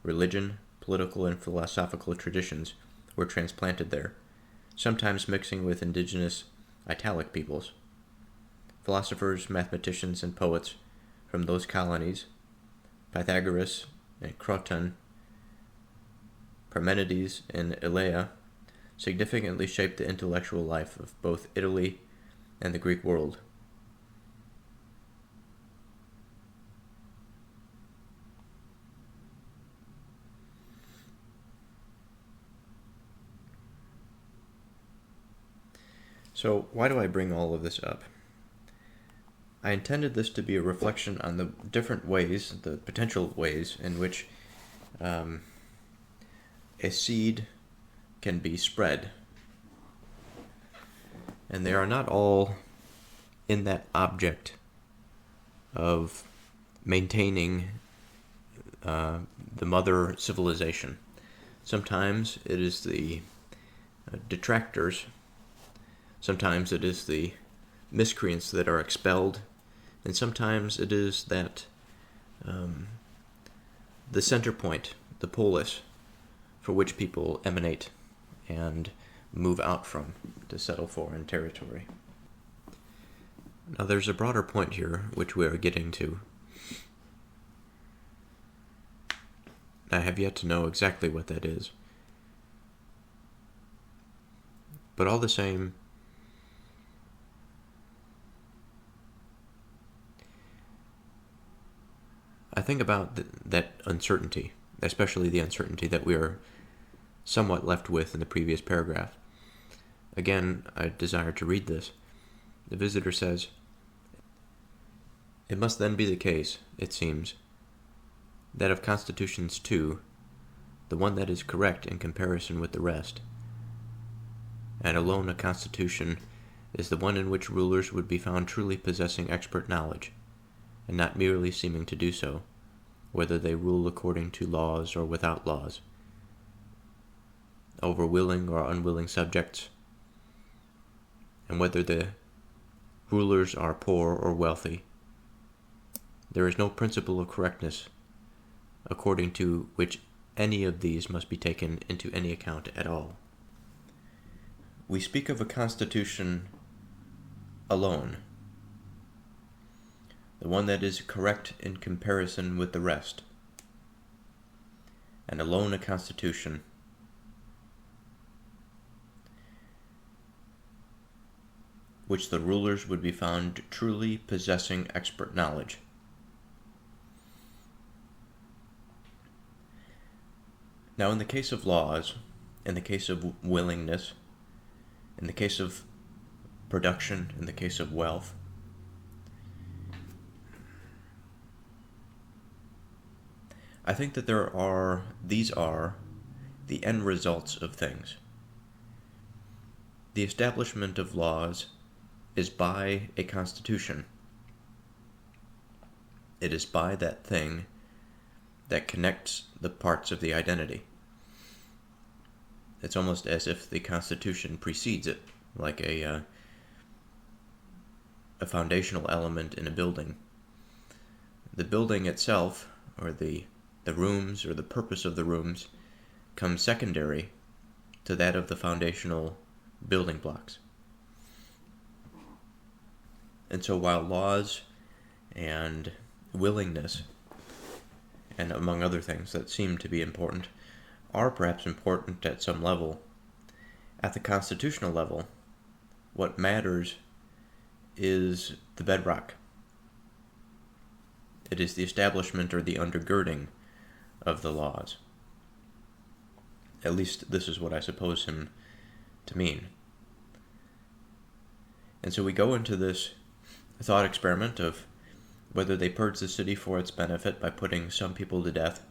religion, political and philosophical traditions were transplanted there, sometimes mixing with indigenous Italic peoples. Philosophers, mathematicians, and poets from those colonies, Pythagoras and Croton, Parmenides and Elea, significantly shaped the intellectual life of both Italy and the Greek world. So, why do I bring all of this up? I intended this to be a reflection on the different ways, the potential ways in which a seed can be spread. And they are not all in that object of maintaining the mother civilization. Sometimes it is the detractors, sometimes it is the miscreants that are expelled, and sometimes it is that the center point, the polis, for which people emanate and move out from to settle foreign territory. Now there's a broader point here which we are getting to. I have yet to know exactly what that is. But all the same, think about that uncertainty, especially the uncertainty that we are somewhat left with in the previous paragraph. Again, I desire to read this. The visitor says, "It must then be the case, it seems, that of constitutions too, the one that is correct in comparison with the rest, and alone a constitution, is the one in which rulers would be found truly possessing expert knowledge, and not merely seeming to do so, whether they rule according to laws or without laws, over willing or unwilling subjects, and whether the rulers are poor or wealthy. There is no principle of correctness according to which any of these must be taken into any account at all." We speak of a constitution alone, the one that is correct in comparison with the rest, and alone a constitution which the rulers would be found truly possessing expert knowledge. Now, in the case of laws, in the case of willingness, in the case of production, in the case of wealth, I think that these are the end results of things. The establishment of laws is by a constitution. It is by that thing that connects the parts of the identity. It's almost as if the Constitution precedes it, like a foundational element in a building. The building itself, or the rooms, or the purpose of the rooms, comes secondary to that of the foundational building blocks. And so while laws and willingness, and among other things that seem to be important, are perhaps important at some level, at the constitutional level, what matters is the bedrock. It is the establishment or the undergirding of the laws. At least this is what I suppose him to mean. And so we go into this thought experiment of whether they purge the city for its benefit by putting some people to death,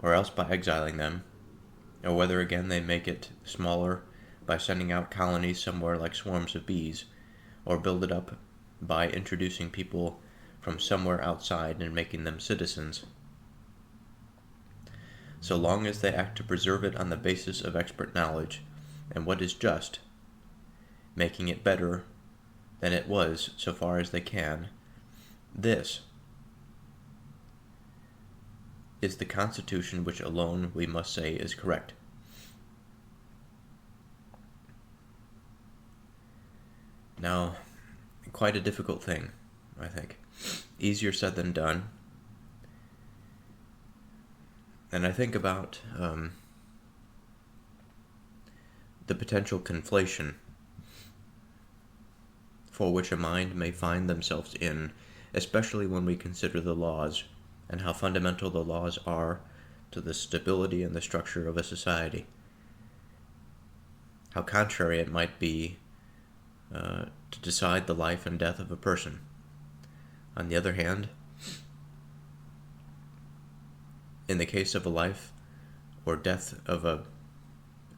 or else by exiling them, or whether again they make it smaller by sending out colonies somewhere like swarms of bees, or build it up by introducing people from somewhere outside and making them citizens. So long as they act to preserve it on the basis of expert knowledge and what is just, making it better than it was so far as they can, this is the Constitution which alone we must say is correct. Now, quite a difficult thing, I think. Easier said than done. And I think about the potential conflation for which a mind may find themselves in, especially when we consider the laws and how fundamental the laws are to the stability and the structure of a society. How contrary it might be to decide the life and death of a person. On the other hand, in the case of a life or death of a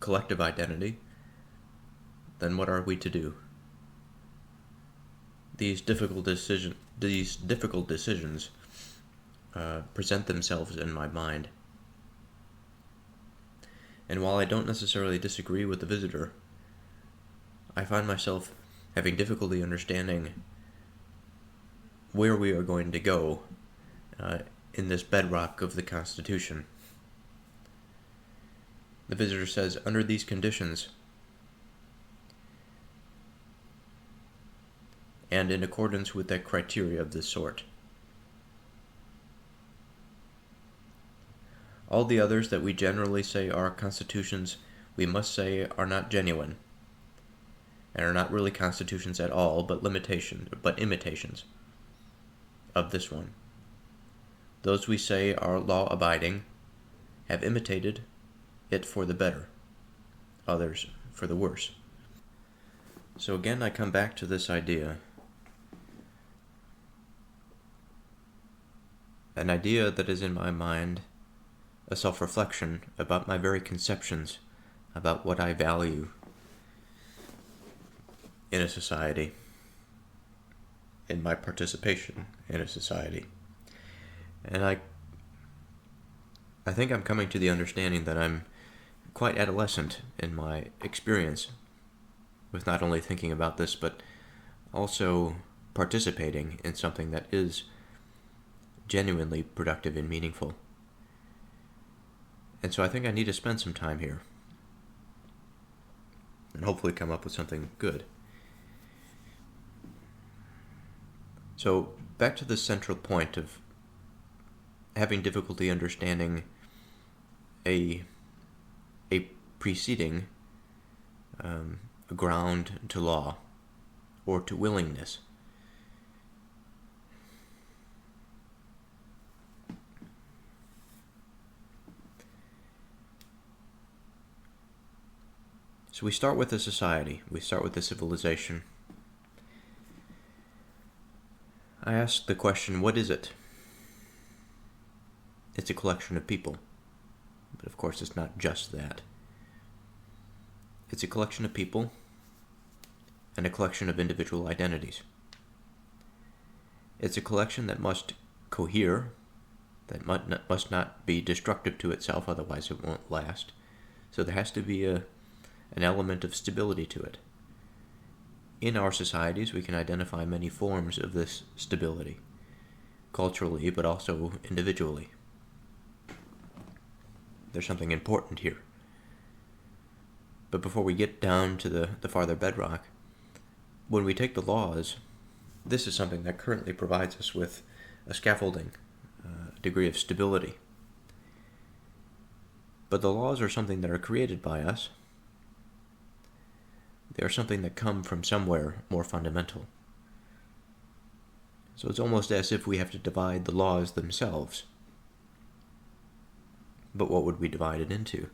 collective identity, then what are we to do? These difficult decisions present themselves in my mind. And while I don't necessarily disagree with the visitor, I find myself having difficulty understanding where we are going to go in this bedrock of the Constitution. The visitor says, under these conditions, and in accordance with that criteria of this sort, all the others that we generally say are constitutions, we must say are not genuine, and are not really constitutions at all, but imitations of this one. those we say are law-abiding, have imitated it for the better, others for the worse. So again, I come back to this idea. An idea that is in my mind a self-reflection about my very conceptions, about what I value in a society, in my participation in a society. And I think I'm coming to the understanding that I'm quite adolescent in my experience with not only thinking about this, but also participating in something that is genuinely productive and meaningful. And so I think I need to spend some time here and hopefully come up with something good. So back to the central point of having difficulty understanding a preceding a ground to law or to willingness. So we start with a society, we start with a civilization. I ask the question, what is it? It's a collection of people. But of course it's not just that. It's a collection of people and a collection of individual identities. It's a collection that must cohere, that must not be destructive to itself, otherwise it won't last. So there has to be an element of stability to it. In our societies, we can identify many forms of this stability, culturally, but also individually. There's something important here. But before we get down to the farther bedrock, when we take the laws, this is something that currently provides us with a scaffolding, a degree of stability. But the laws are something that are created by us. They are something that come from somewhere more fundamental. So it's almost as if we have to divide the laws themselves. But what would we divide it into?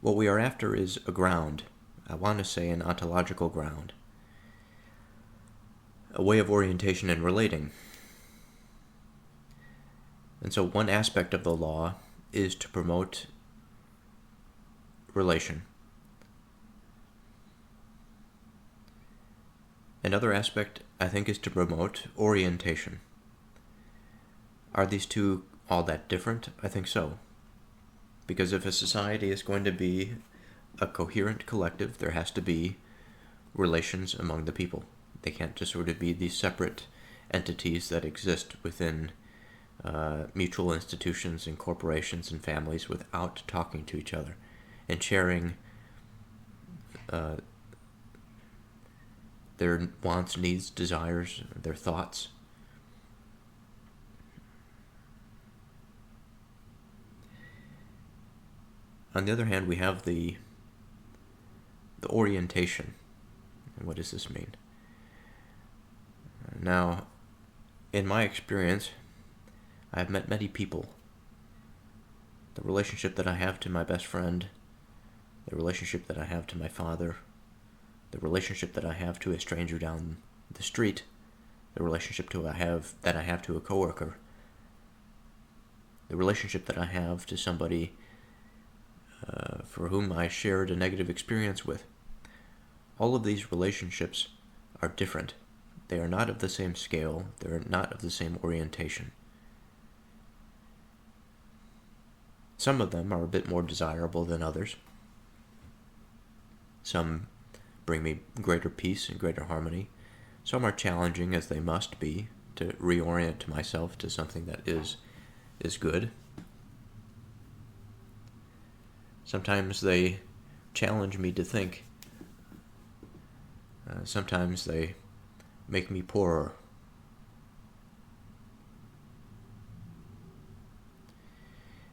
What we are after is a ground. I want to say an ontological ground. A way of orientation and relating. And so one aspect of the law is to promote relation. Another aspect, I think, is to promote orientation. Are these two all that different? I think so. Because if a society is going to be a coherent collective, there has to be relations among the people. They can't just sort of be these separate entities that exist within mutual institutions and corporations and families without talking to each other and sharing their wants, needs, desires, their thoughts. On the other hand, we have the orientation. And what does this mean? Now, in my experience, I've met many people. The relationship that I have to my best friend, the relationship that I have to my father, the relationship that I have to a stranger down the street, the relationship that I have to a coworker, the relationship that I have to somebody for whom I shared a negative experience with. All of these relationships are different. They are not of the same scale. They're not of the same orientation. Some of them are a bit more desirable than others. Some bring me greater peace and greater harmony. Some are challenging, as they must be, to reorient myself to something that is good. Sometimes they challenge me to think. Sometimes they make me poorer.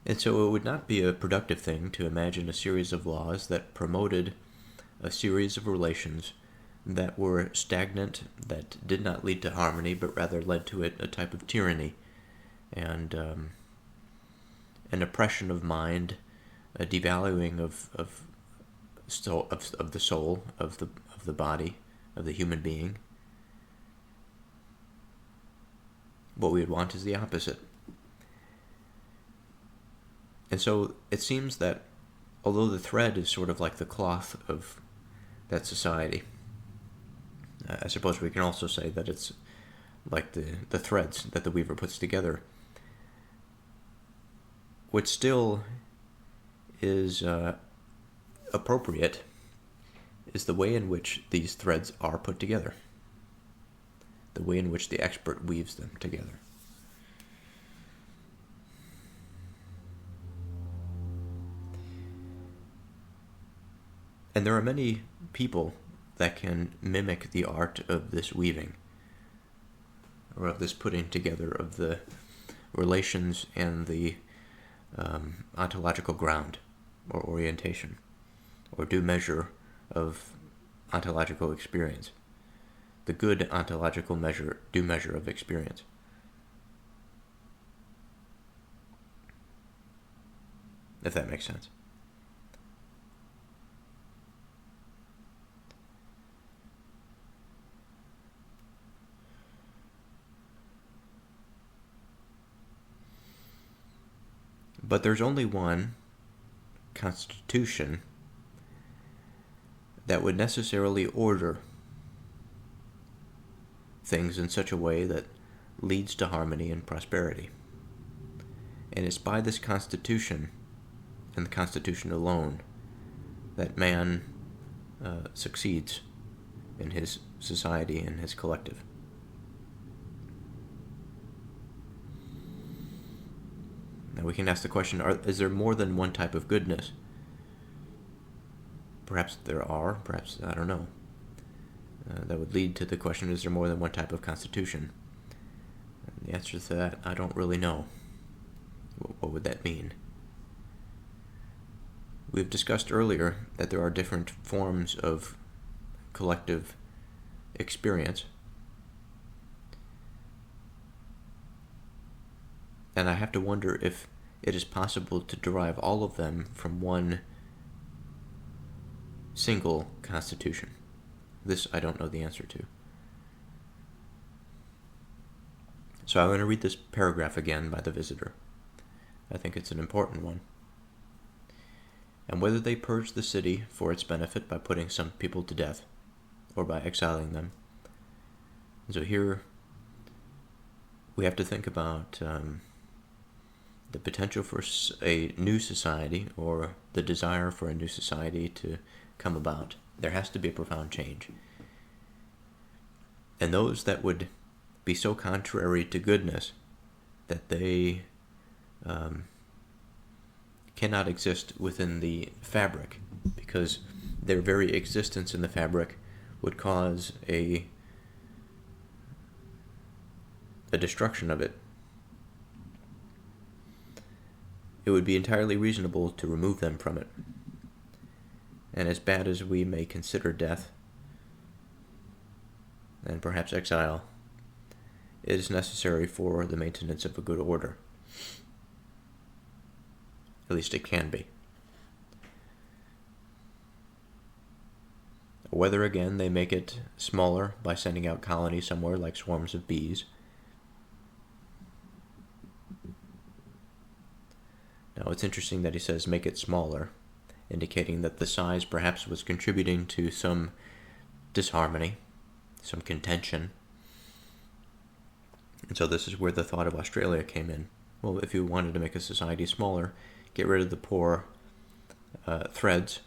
And so it would not be a productive thing to imagine a series of laws that promoted a series of relations that were stagnant, that did not lead to harmony, but rather led to a type of tyranny and an oppression of mind, a devaluing of the soul, of the body, of the human being. What we would want is the opposite. And so it seems that although the thread is sort of like the cloth of that society, I suppose we can also say that it's like the threads that the weaver puts together. What still is appropriate is the way in which these threads are put together, the way in which the expert weaves them together. And there are many people that can mimic the art of this weaving, or of this putting together of the relations and the ontological ground, or orientation, or due measure of ontological experience, the good ontological measure, due measure of experience. If that makes sense. But there's only one constitution that would necessarily order things in such a way that leads to harmony and prosperity. And it's by this constitution, and the constitution alone, that man succeeds in his society and his collective. Now we can ask the question, is there more than one type of goodness? Perhaps there are, perhaps, I don't know. That would lead to the question, is there more than one type of constitution? And the answer to that, I don't really know. What would that mean? We've discussed earlier that there are different forms of collective experience. And I have to wonder if it is possible to derive all of them from one single constitution. This I don't know the answer to. So I'm going to read this paragraph again by the visitor. I think it's an important one. And whether they purge the city for its benefit by putting some people to death, or by exiling them. And so here we have to think about the potential for a new society, or the desire for a new society to come about. There has to be a profound change. And those that would be so contrary to goodness that they cannot exist within the fabric, because their very existence in the fabric would cause a destruction of it. It would be entirely reasonable to remove them from it. And as bad as we may consider death, and perhaps exile, it is necessary for the maintenance of a good order. At least it can be. Whether again they make it smaller by sending out colonies somewhere like swarms of bees. Now it's interesting that he says make it smaller, indicating that the size perhaps was contributing to some disharmony, some contention. And so this is where the thought of Australia came in. Well, if you wanted to make a society smaller, get rid of the poor threads,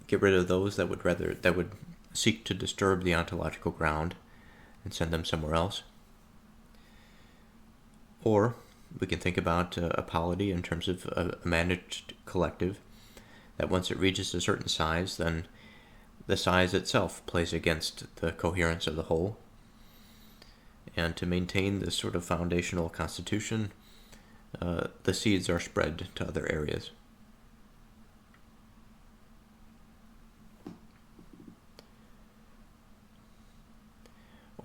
get rid of those that would seek to disturb the ontological ground, and send them somewhere else. Or we can think about a polity in terms of a managed collective, that once it reaches a certain size, then the size itself plays against the coherence of the whole. And to maintain this sort of foundational constitution, the seeds are spread to other areas.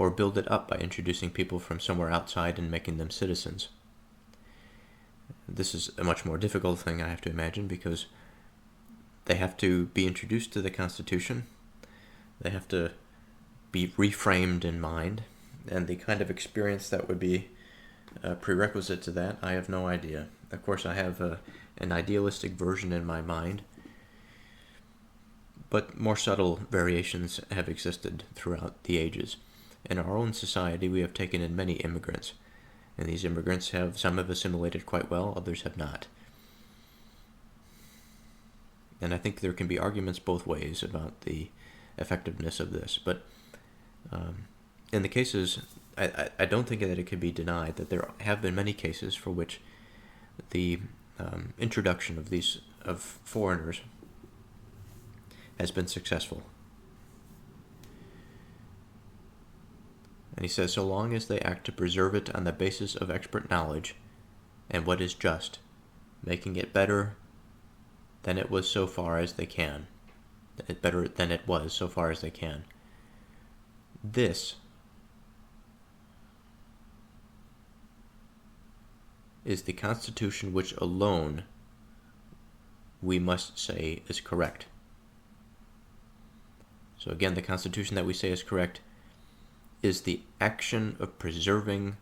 or build it up by introducing people from somewhere outside and making them citizens. This is a much more difficult thing, I have to imagine, because they have to be introduced to the Constitution. They have to be reframed in mind, and the kind of experience that would be a prerequisite to that, I have no idea. Of course, I have an idealistic version in my mind, but more subtle variations have existed throughout the ages. In our own society, we have taken in many immigrants, and these immigrants some have assimilated quite well, others have not. And I think there can be arguments both ways about the effectiveness of this, but in the cases, I don't think that it can be denied that there have been many cases for which the introduction of foreigners has been successful. And he says, so long as they act to preserve it on the basis of expert knowledge and what is just, making it better than it was so far as they can. Better than it was so far as they can. This is the Constitution which alone we must say is correct. So again, the Constitution that we say is correct is the action of preserving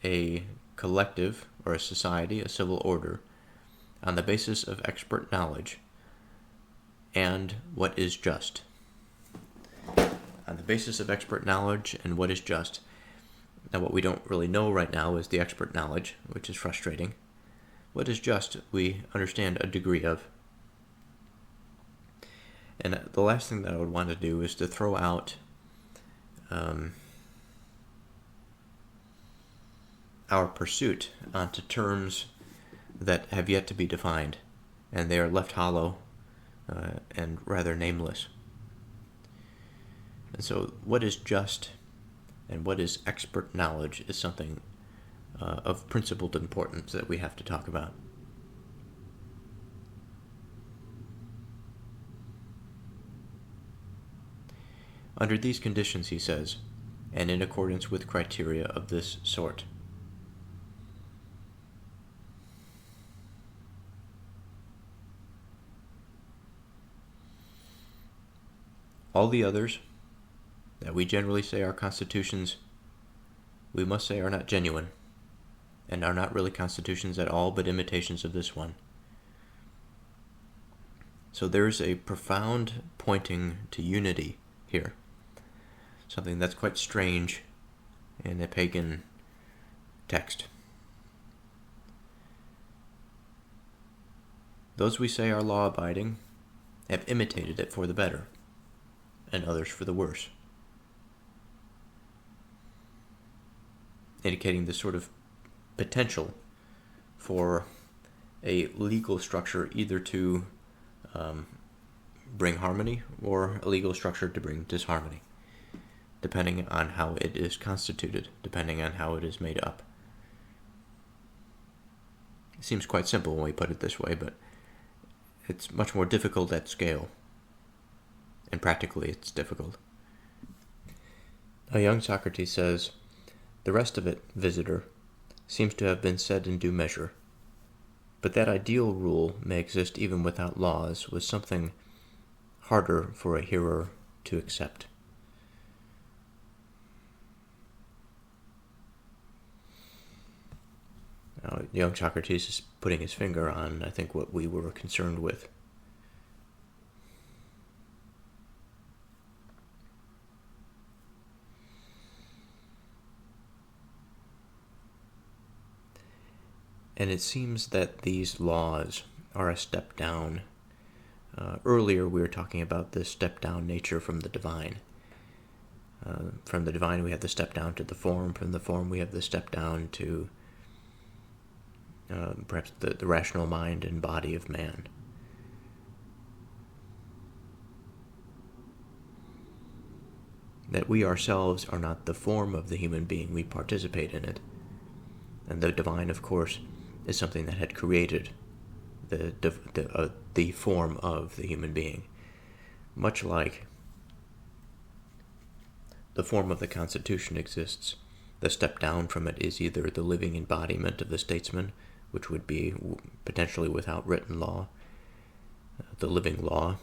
a collective or a society, a civil order, on the basis of expert knowledge and what is just. On the basis of expert knowledge and what is just. Now, what we don't really know right now is the expert knowledge, which is frustrating. What is just, we understand a degree of. And the last thing that I would want to do is to throw out our pursuit onto terms that have yet to be defined, and they are left hollow and rather nameless. And so what is just and what is expert knowledge is something of principled importance that we have to talk about. Under these conditions, he says, and in accordance with criteria of this sort. All the others that we generally say are constitutions, we must say are not genuine, and are not really constitutions at all, but imitations of this one. So there's a profound pointing to unity here, something that's quite strange in a pagan text. Those we say are law-abiding have imitated it for the better, and others for the worse, indicating this sort of potential for a legal structure either to bring harmony or a legal structure to bring disharmony, depending on how it is constituted, depending on how it is made up. It seems quite simple when we put it this way, but it's much more difficult at scale, and practically it's difficult. A young Socrates says, "The rest of it, visitor, seems to have been said in due measure. But that ideal rule may exist even without laws was something harder for a hearer to accept." Now, young Socrates is putting his finger on, I think, what we were concerned with. And it seems that these laws are a step down. Earlier we were talking about the step down nature from the divine. From the divine we have the step down to the form. From the form we have the step down to perhaps the rational mind and body of man. That we ourselves are not the form of the human being, we participate in it. And the divine, of course, is something that had created the form of the human being. Much like the form of the Constitution exists. The step down from it is either the living embodiment of the statesman, which would be potentially without written law, the living law,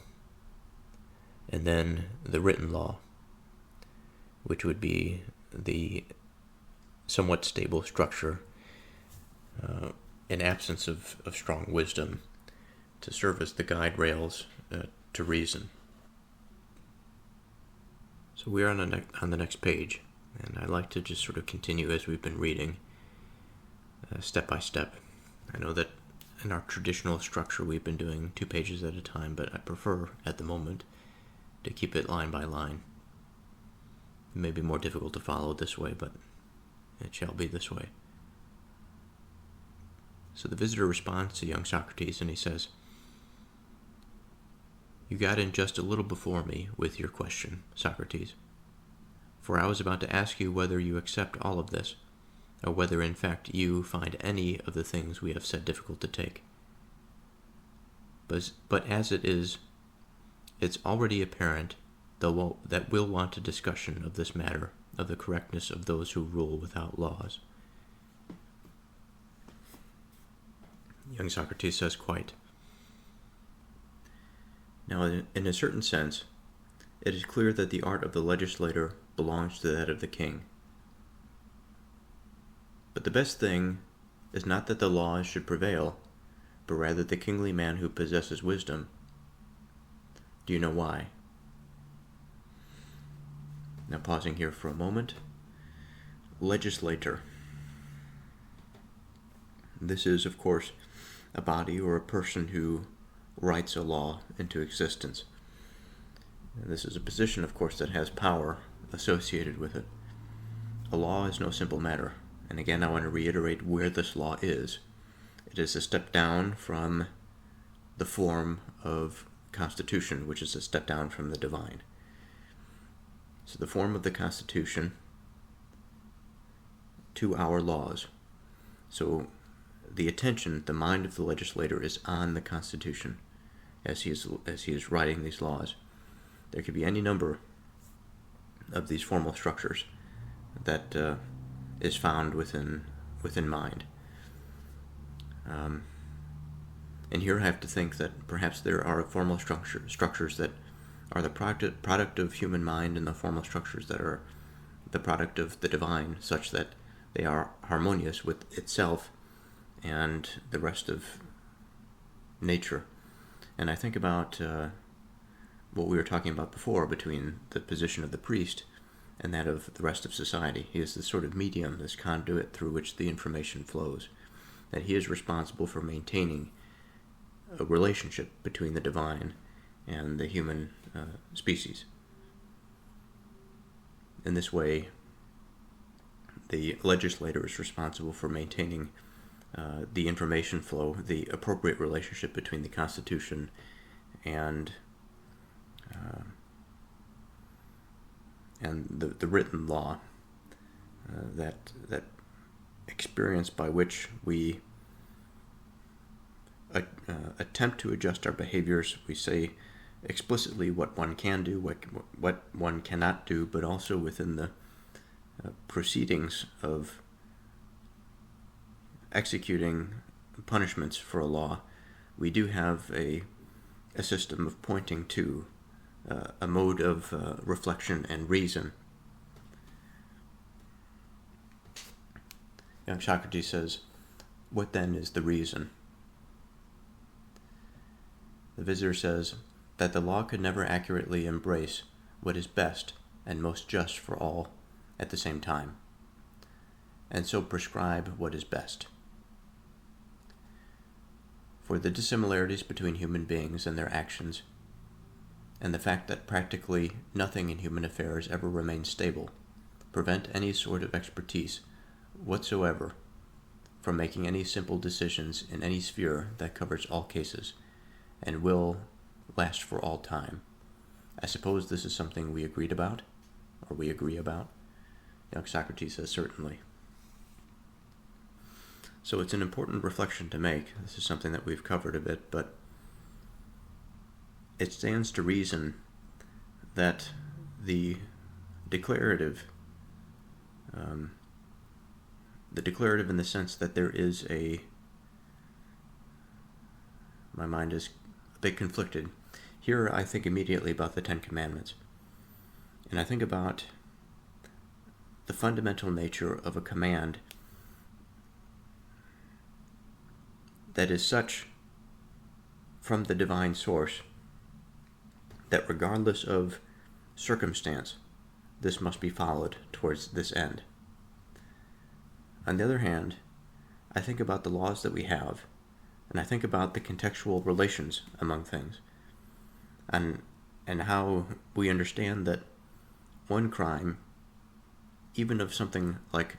and then the written law, which would be the somewhat stable structure in absence of strong wisdom to serve as the guide rails to reason. So we're on the next page, and I'd like to just sort of continue as we've been reading, step by step. I know that in our traditional structure we've been doing 2 pages at a time, but I prefer, at the moment, to keep it line by line. It may be more difficult to follow this way, but it shall be this way. So the visitor responds to young Socrates, and he says, "You got in just a little before me with your question, Socrates, for I was about to ask you whether you accept all of this, or whether in fact you find any of the things we have said difficult to take. But as it is, it's already apparent that we'll want a discussion of this matter, of the correctness of those who rule without laws." Young Socrates says, "Quite. Now, in a certain sense, it is clear that the art of the legislator belongs to that of the king. But the best thing is not that the laws should prevail, but rather the kingly man who possesses wisdom. Do you know why?" Now, pausing here for a moment. Legislator. This is, of course, a body or a person who writes a law into existence. And this is a position, of course, that has power associated with it. A law is no simple matter. And again, I want to reiterate where this law is. It is a step down from the form of Constitution, which is a step down from the divine. So the form of the Constitution to our laws. So the attention, the mind of the legislator is on the Constitution as he is writing these laws. There could be any number of these formal structures that is found within mind. And here I have to think that perhaps there are formal structures that are the product of human mind, and the formal structures that are the product of the divine, such that they are harmonious with itself and the rest of nature. And I think about what we were talking about before between the position of the priest and that of the rest of society. He is this sort of medium, this conduit through which the information flows, that he is responsible for maintaining a relationship between the divine and the human species. In this way, the legislator is responsible for maintaining the information flow, the appropriate relationship between the Constitution and the written law, that experience by which we attempt to adjust our behaviors. We say explicitly what one can do, what one cannot do, but also within the proceedings of executing punishments for a law, we do have a system of pointing to a mode of reflection and reason. Young Socrates says, "What then is the reason?" The visitor says that the law could never accurately embrace what is best and most just for all at the same time, and so prescribe what is best. For the dissimilarities between human beings and their actions, and the fact that practically nothing in human affairs ever remains stable, prevent any sort of expertise whatsoever from making any simple decisions in any sphere that covers all cases and will last for all time. I suppose this is something we agreed about, or we agree about? Young Socrates says, certainly. So it's an important reflection to make. This is something that we've covered a bit, but it stands to reason that the declarative. The declarative in the sense that there is my mind is a bit conflicted. Here I think immediately about the Ten Commandments. And I think about the fundamental nature of a command that is such from the divine source that regardless of circumstance, this must be followed towards this end. On the other hand, I think about the laws that we have, and I think about the contextual relations among things, and how we understand that one crime, even of something like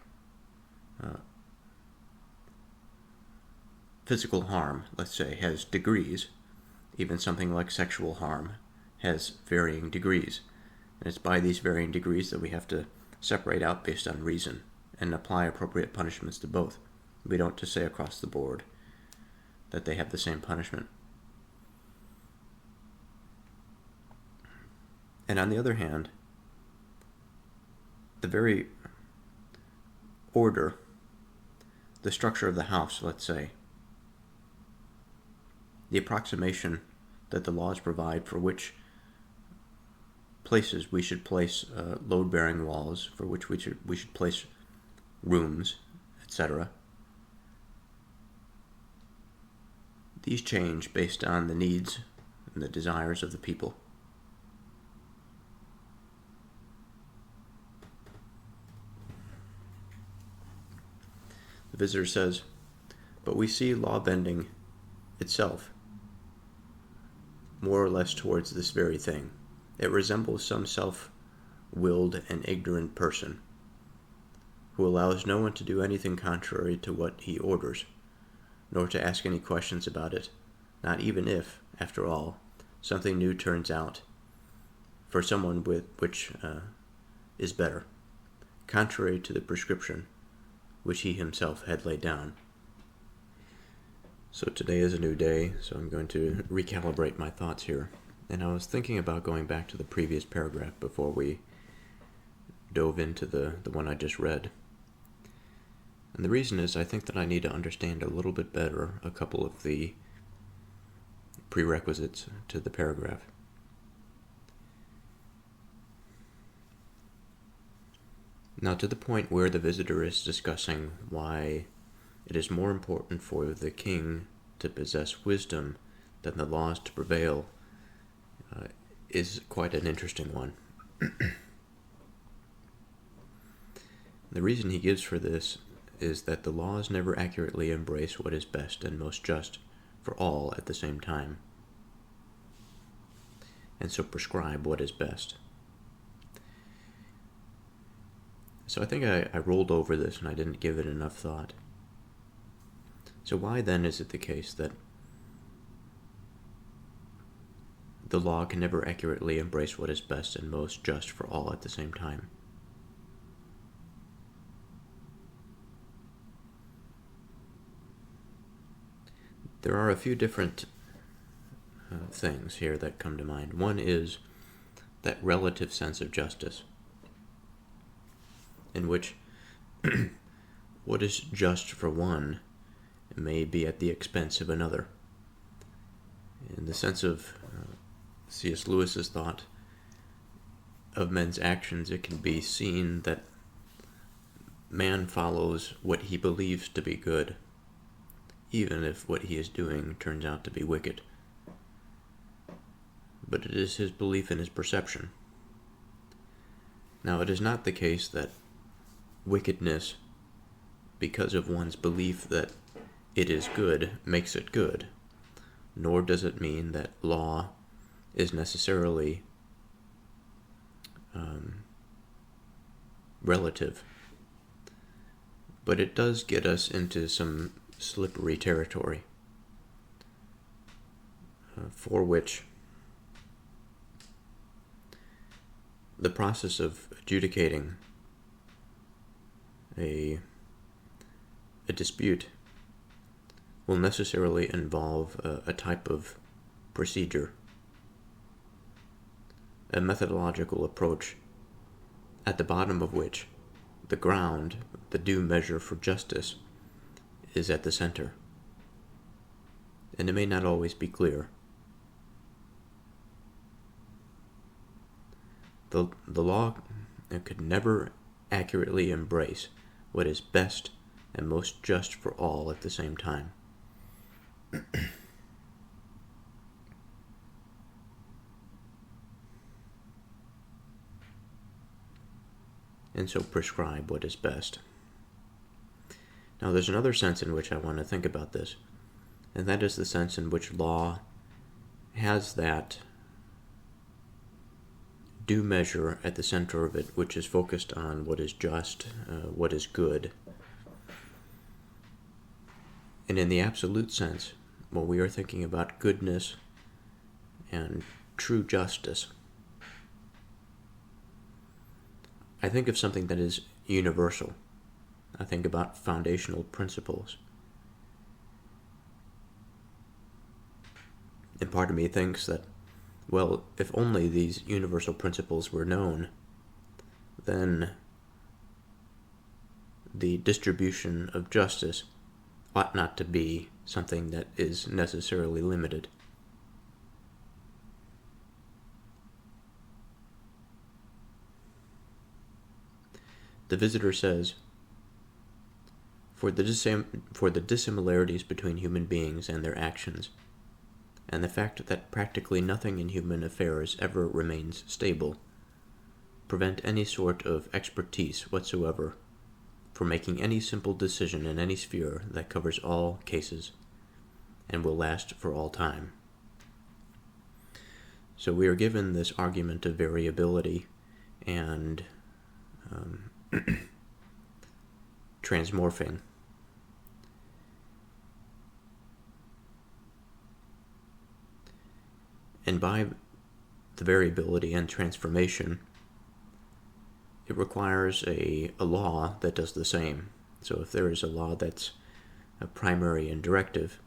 physical harm, let's say, has degrees. Even something like sexual harm has varying degrees. And it's by these varying degrees that we have to separate out based on reason and apply appropriate punishments to both. We don't just say across the board that they have the same punishment. And on the other hand, the very order, the structure of the house, let's say, the approximation that the laws provide for which places we should place load-bearing walls, for which we should place rooms, etc. These change based on the needs and the desires of the people. The visitor says, but we see law bending itself more or less towards this very thing. It resembles some self-willed and ignorant person who allows no one to do anything contrary to what he orders, nor to ask any questions about it, not even if, after all, something new turns out for someone which is better, contrary to the prescription which he himself had laid down. So today is a new day, so I'm going to recalibrate my thoughts here. And I was thinking about going back to the previous paragraph before we dove into the one I just read. And the reason is I think that I need to understand a little bit better a couple of the prerequisites to the paragraph. Now, to the point where the visitor is discussing why it is more important for the king to possess wisdom than the laws to prevail is quite an interesting one. The reason he gives for this is that the laws never accurately embrace what is best and most just for all at the same time, and so prescribe what is best. So I think I rolled over this and I didn't give it enough thought. So why then is it the case that the law can never accurately embrace what is best and most just for all at the same time? There are a few different things here that come to mind. One is that relative sense of justice, in which what is just for one may be at the expense of another. In the sense of C.S. Lewis's thought of men's actions, it can be seen that man follows what he believes to be good, even if what he is doing turns out to be wicked. But it is his belief and his perception. Now, it is not the case that wickedness, because of one's belief that it is good, makes it good, nor does it mean that law is necessarily relative. But it does get us into some slippery territory for which the process of adjudicating a dispute will necessarily involve a type of procedure, a methodological approach at the bottom of which the ground, the due measure for justice, is at the center. And it may not always be clear. The law could never accurately embrace what is best and most just for all at the same time. And so prescribe what is best. Now there's another sense in which I want to think about this, and that is the sense in which law has that due measure at the center of it, which is focused on what is just, what is good. And in the absolute sense, when we are thinking about goodness and true justice, I think of something that is universal. I think about foundational principles. And part of me thinks that, well, if only these universal principles were known, then the distribution of justice ought not to be something that is necessarily limited. The visitor says, for the dissimilarities between human beings and their actions, and the fact that practically nothing in human affairs ever remains stable, prevent any sort of expertise whatsoever from making any simple decision in any sphere that covers all cases and will last for all time. So we are given this argument of variability and transmorphing. And by the variability and transformation, it requires a law that does the same. So if there is a law that's a primary and directive,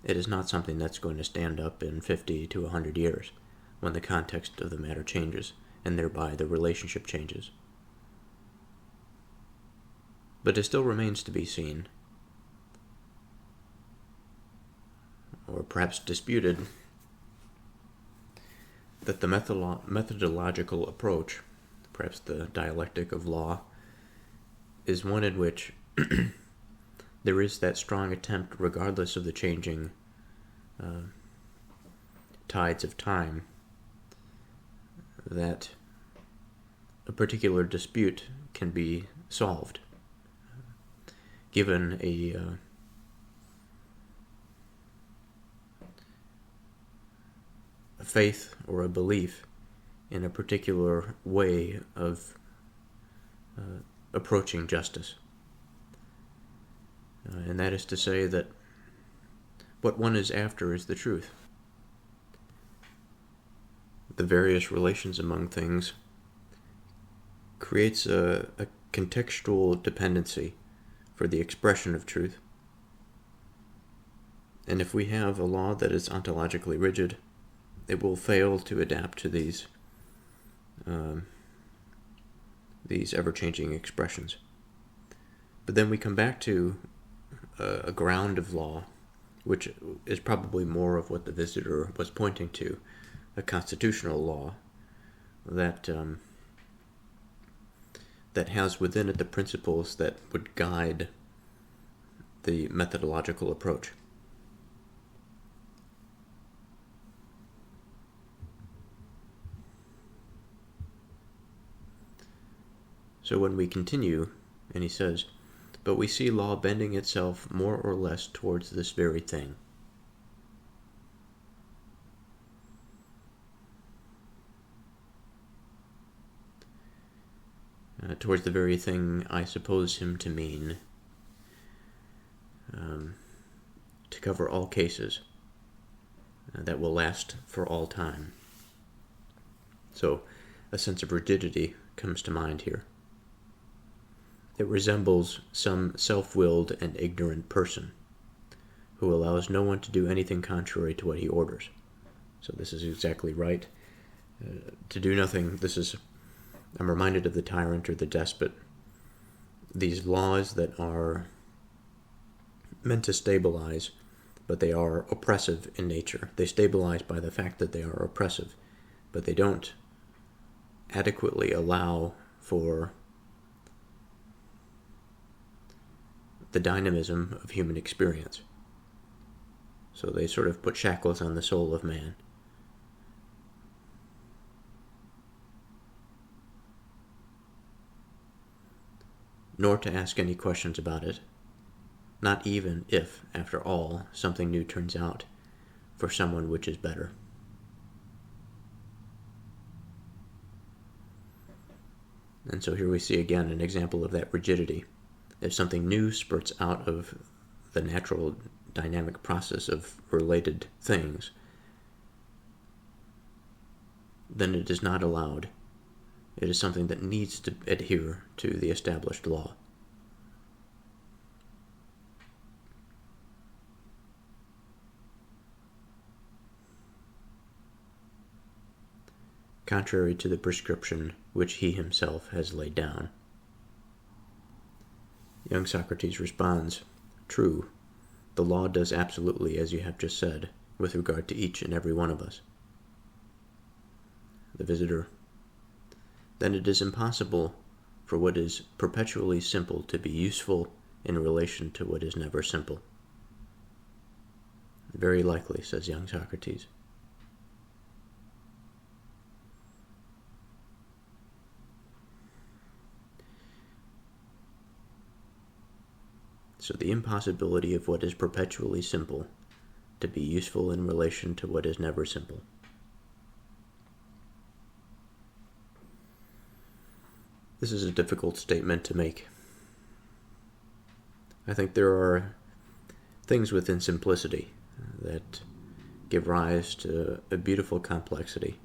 it is not something that's going to stand up in 50 to 100 years when the context of the matter changes, and thereby the relationship changes. But it still remains to be seen, or perhaps disputed, that the methodological approach, perhaps the dialectic of law, is one in which there is that strong attempt, regardless of the changing tides of time, that a particular dispute can be solved, given a faith or a belief in a particular way of approaching justice. And that is to say that what one is after is the truth. The various relations among things creates a contextual dependency for the expression of truth. And if we have a law that is ontologically rigid, it will fail to adapt to these ever-changing expressions. But then we come back to a ground of law, which is probably more of what the visitor was pointing to, a constitutional law that has within it the principles that would guide the methodological approach. So when we continue, and he says, but we see law bending itself more or less towards this very thing. Towards the very thing I suppose him to mean, to cover all cases that will last for all time. So a sense of rigidity comes to mind here. It resembles some self-willed and ignorant person who allows no one to do anything contrary to what he orders. So this is exactly right. To do nothing, this is I'm reminded of the tyrant or the despot. These laws that are meant to stabilize, but they are oppressive in nature. They stabilize by the fact that they are oppressive, but they don't adequately allow for the dynamism of human experience. So they sort of put shackles on the soul of man. Nor to ask any questions about it, not even if, after all, something new turns out for someone which is better. And so here we see again an example of that rigidity. If something new spurts out of the natural dynamic process of related things, then it is not allowed. It is something that needs to adhere to the established law. Contrary to the prescription which he himself has laid down. Young Socrates responds, "True, the law does absolutely as you have just said, with regard to each and every one of us." The visitor, "Then it is impossible for what is perpetually simple to be useful in relation to what is never simple." "Very likely," says young Socrates. So the impossibility of what is perpetually simple to be useful in relation to what is never simple. This is a difficult statement to make. I think there are things within simplicity that give rise to a beautiful complexity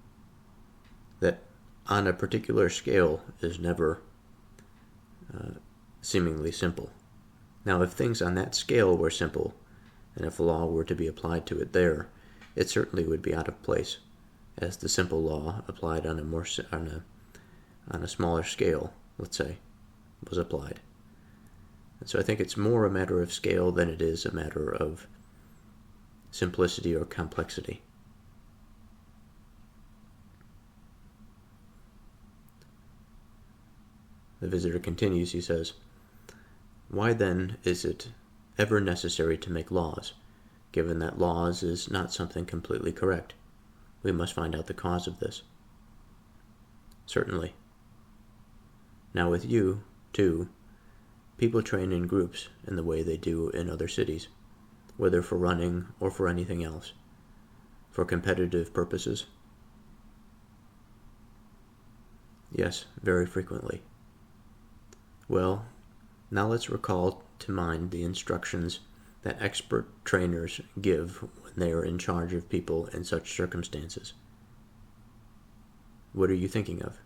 that on a particular scale is never seemingly simple. Now, if things on that scale were simple, and if law were to be applied to it there, it certainly would be out of place, as the simple law applied on a smaller scale, let's say, was applied. And so I think it's more a matter of scale than it is a matter of simplicity or complexity. The visitor continues, he says, "Why then is it ever necessary to make laws, given that laws is not something completely correct? We must find out the cause of this." "Certainly. Now with you, too, people train in groups in the way they do in other cities, whether for running or for anything else. For competitive purposes?" "Yes, very frequently." "Well, now let's recall to mind the instructions that expert trainers give when they are in charge of people in such circumstances." "What are you thinking of?"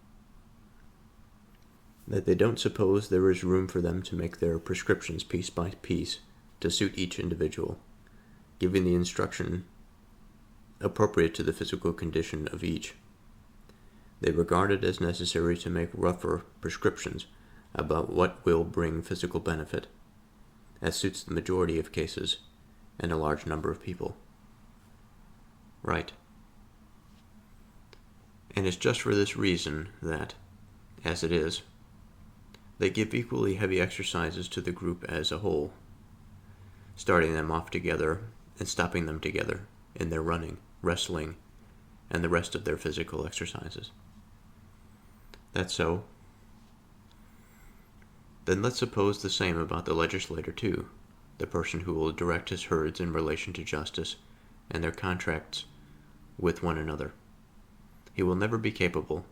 "That they don't suppose there is room for them to make their prescriptions piece by piece to suit each individual, giving the instruction appropriate to the physical condition of each. They regard it as necessary to make rougher prescriptions about what will bring physical benefit, as suits the majority of cases and a large number of people." "Right. And it's just for this reason that, as it is, they give equally heavy exercises to the group as a whole, starting them off together and stopping them together in their running, wrestling, and the rest of their physical exercises." "That's so. Then let's suppose the same about the legislator too, the person who will direct his herds in relation to justice and their contracts with one another. He will never be capable,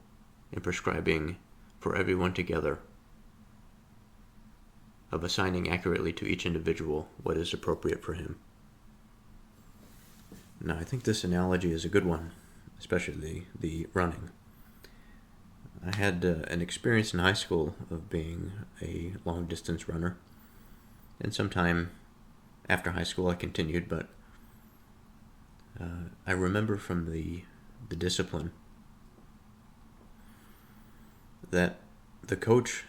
in prescribing for everyone together, of assigning accurately to each individual what is appropriate for him." Now, I think this analogy is a good one, especially the running. I had an experience in high school of being a long-distance runner, and sometime after high school I continued, but I remember from the discipline that the coach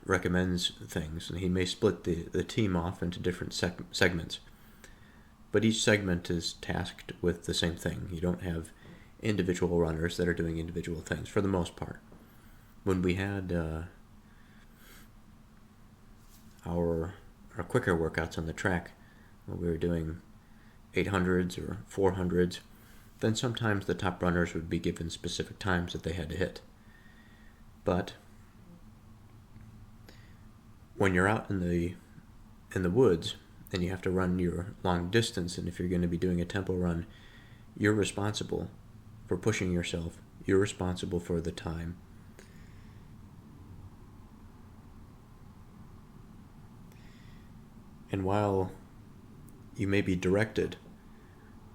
recommends things, and he may split the team off into different segments. But each segment is tasked with the same thing. You don't have individual runners that are doing individual things, for the most part. When we had our quicker workouts on the track, when we were doing 800s or 400s, then sometimes the top runners would be given specific times that they had to hit. But when you're out in the woods and you have to run your long distance, and if you're going to be doing a tempo run, you're responsible for pushing yourself. You're responsible for the time. And while you may be directed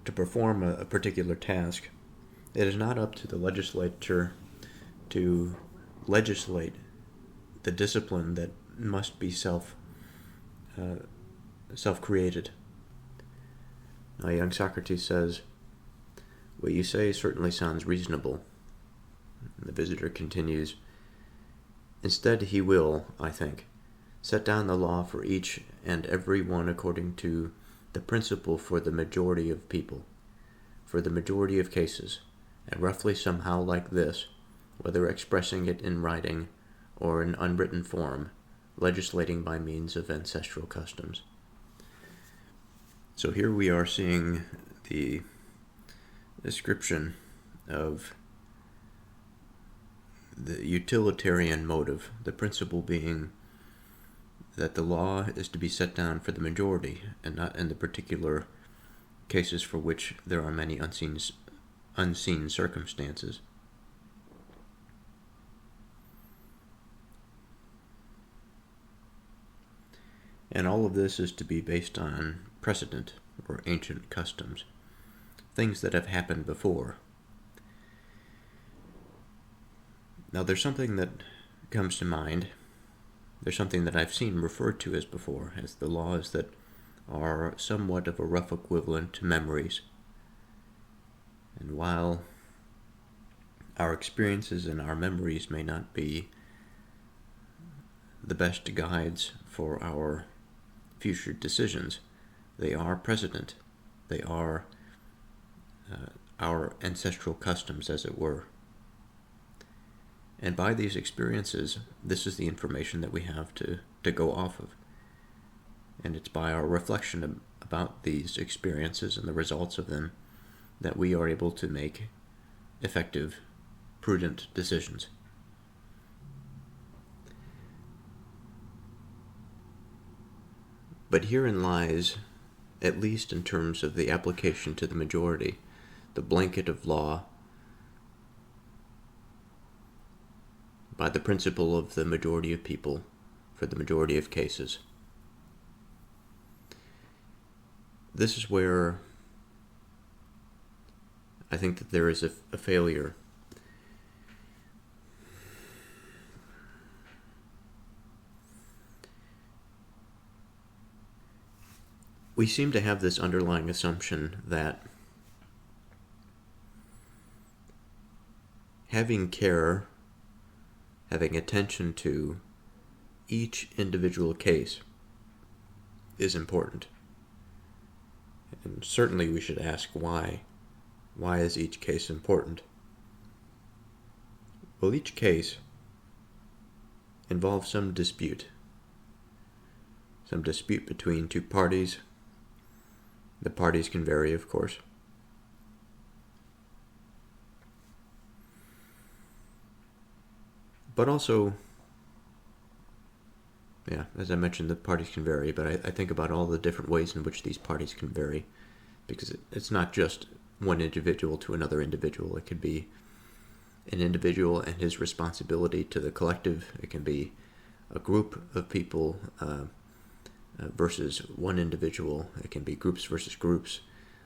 to perform a particular task, it is not up to the legislature to legislate the discipline that must be self-created. Now, young Socrates says, "What you say certainly sounds reasonable." And the visitor continues, "Instead, he will, I think, set down the law for each and every one according to the principle for the majority of people, for the majority of cases, and roughly somehow like this, whether expressing it in writing or in unwritten form, legislating by means of ancestral customs." So here we are seeing the description of the utilitarian motive, the principle being that the law is to be set down for the majority and not in the particular cases for which there are many unseen circumstances. And all of this is to be based on precedent or ancient customs, things that have happened before. Now there's something that comes to mind. There's something that I've seen referred to as before, as the laws that are somewhat of a rough equivalent to memories. And while our experiences and our memories may not be the best guides for our future decisions, they are precedent. They are our ancestral customs, as it were. And by these experiences, this is the information that we have to go off of. And it's by our reflection about these experiences and the results of them that we are able to make effective, prudent decisions. But herein lies, at least in terms of the application to the majority, the blanket of law by the principle of the majority of people for the majority of cases. This is where I think that there is a failure. We seem to have this underlying assumption that having care, having attention to each individual case is important. And certainly we should ask why. Why is each case important? Well, each case involves some dispute between two parties. The parties can vary, of course. But also, as I mentioned, the parties can vary, but I think about all the different ways in which these parties can vary, because it's not just one individual to another individual. It could be an individual and his responsibility to the collective. It can be a group of people versus one individual. It can be groups versus groups.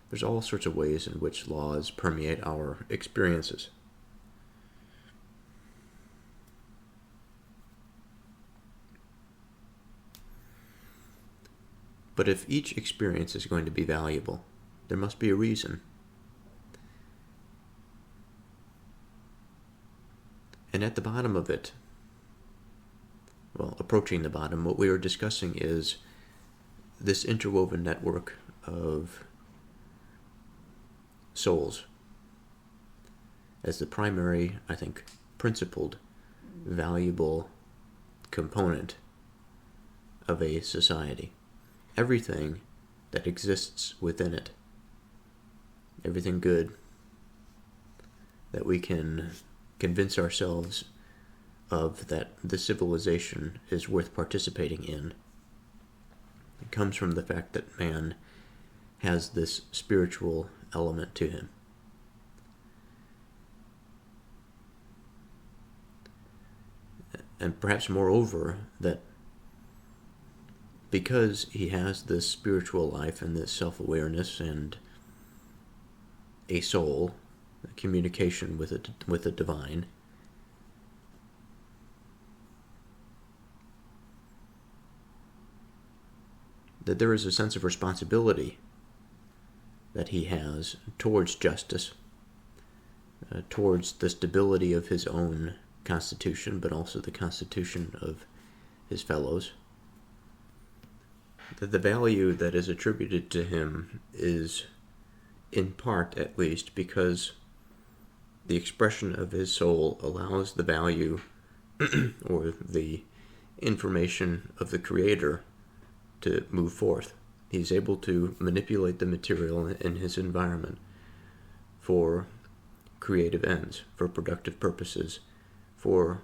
There's all sorts of ways in which laws permeate our experiences. But if each experience is going to be valuable, there must be a reason. And at the bottom of it, well, approaching the bottom, what we are discussing is this interwoven network of souls as the primary, I think, principled, valuable component of a society. Everything that exists within it, everything good that we can convince ourselves of that the civilization is worth participating in, it comes from the fact that man has this spiritual element to him. And perhaps moreover, that because he has this spiritual life and this self-awareness and a soul, a communication with the divine, that there is a sense of responsibility that he has towards justice, towards the stability of his own constitution, but also the constitution of his fellows. That the value that is attributed to him is, in part at least, because the expression of his soul allows the value or the information of the Creator to move forth. He's able to manipulate the material in his environment for creative ends, for productive purposes, for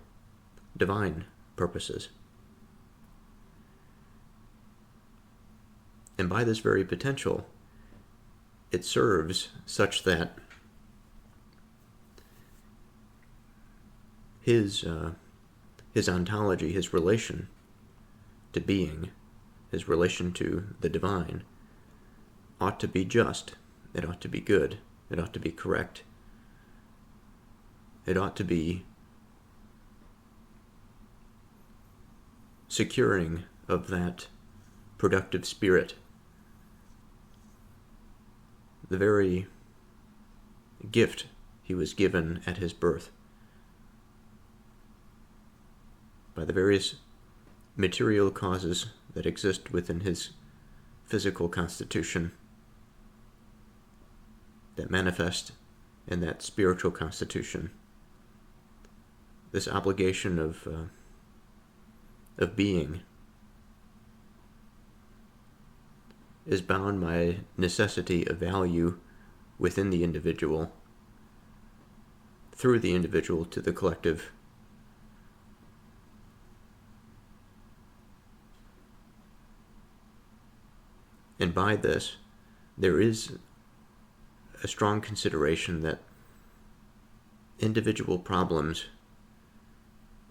divine purposes. And by this very potential, it serves such that his ontology, his relation to being, his relation to the divine, ought to be just. It ought to be good. It ought to be correct. It ought to be securing of that productive spirit, the very gift he was given at his birth, by the various material causes that exist within his physical constitution, that manifest in that spiritual constitution. This obligation of being is bound by necessity of value within the individual, through the individual to the collective. And by this, there is a strong consideration that individual problems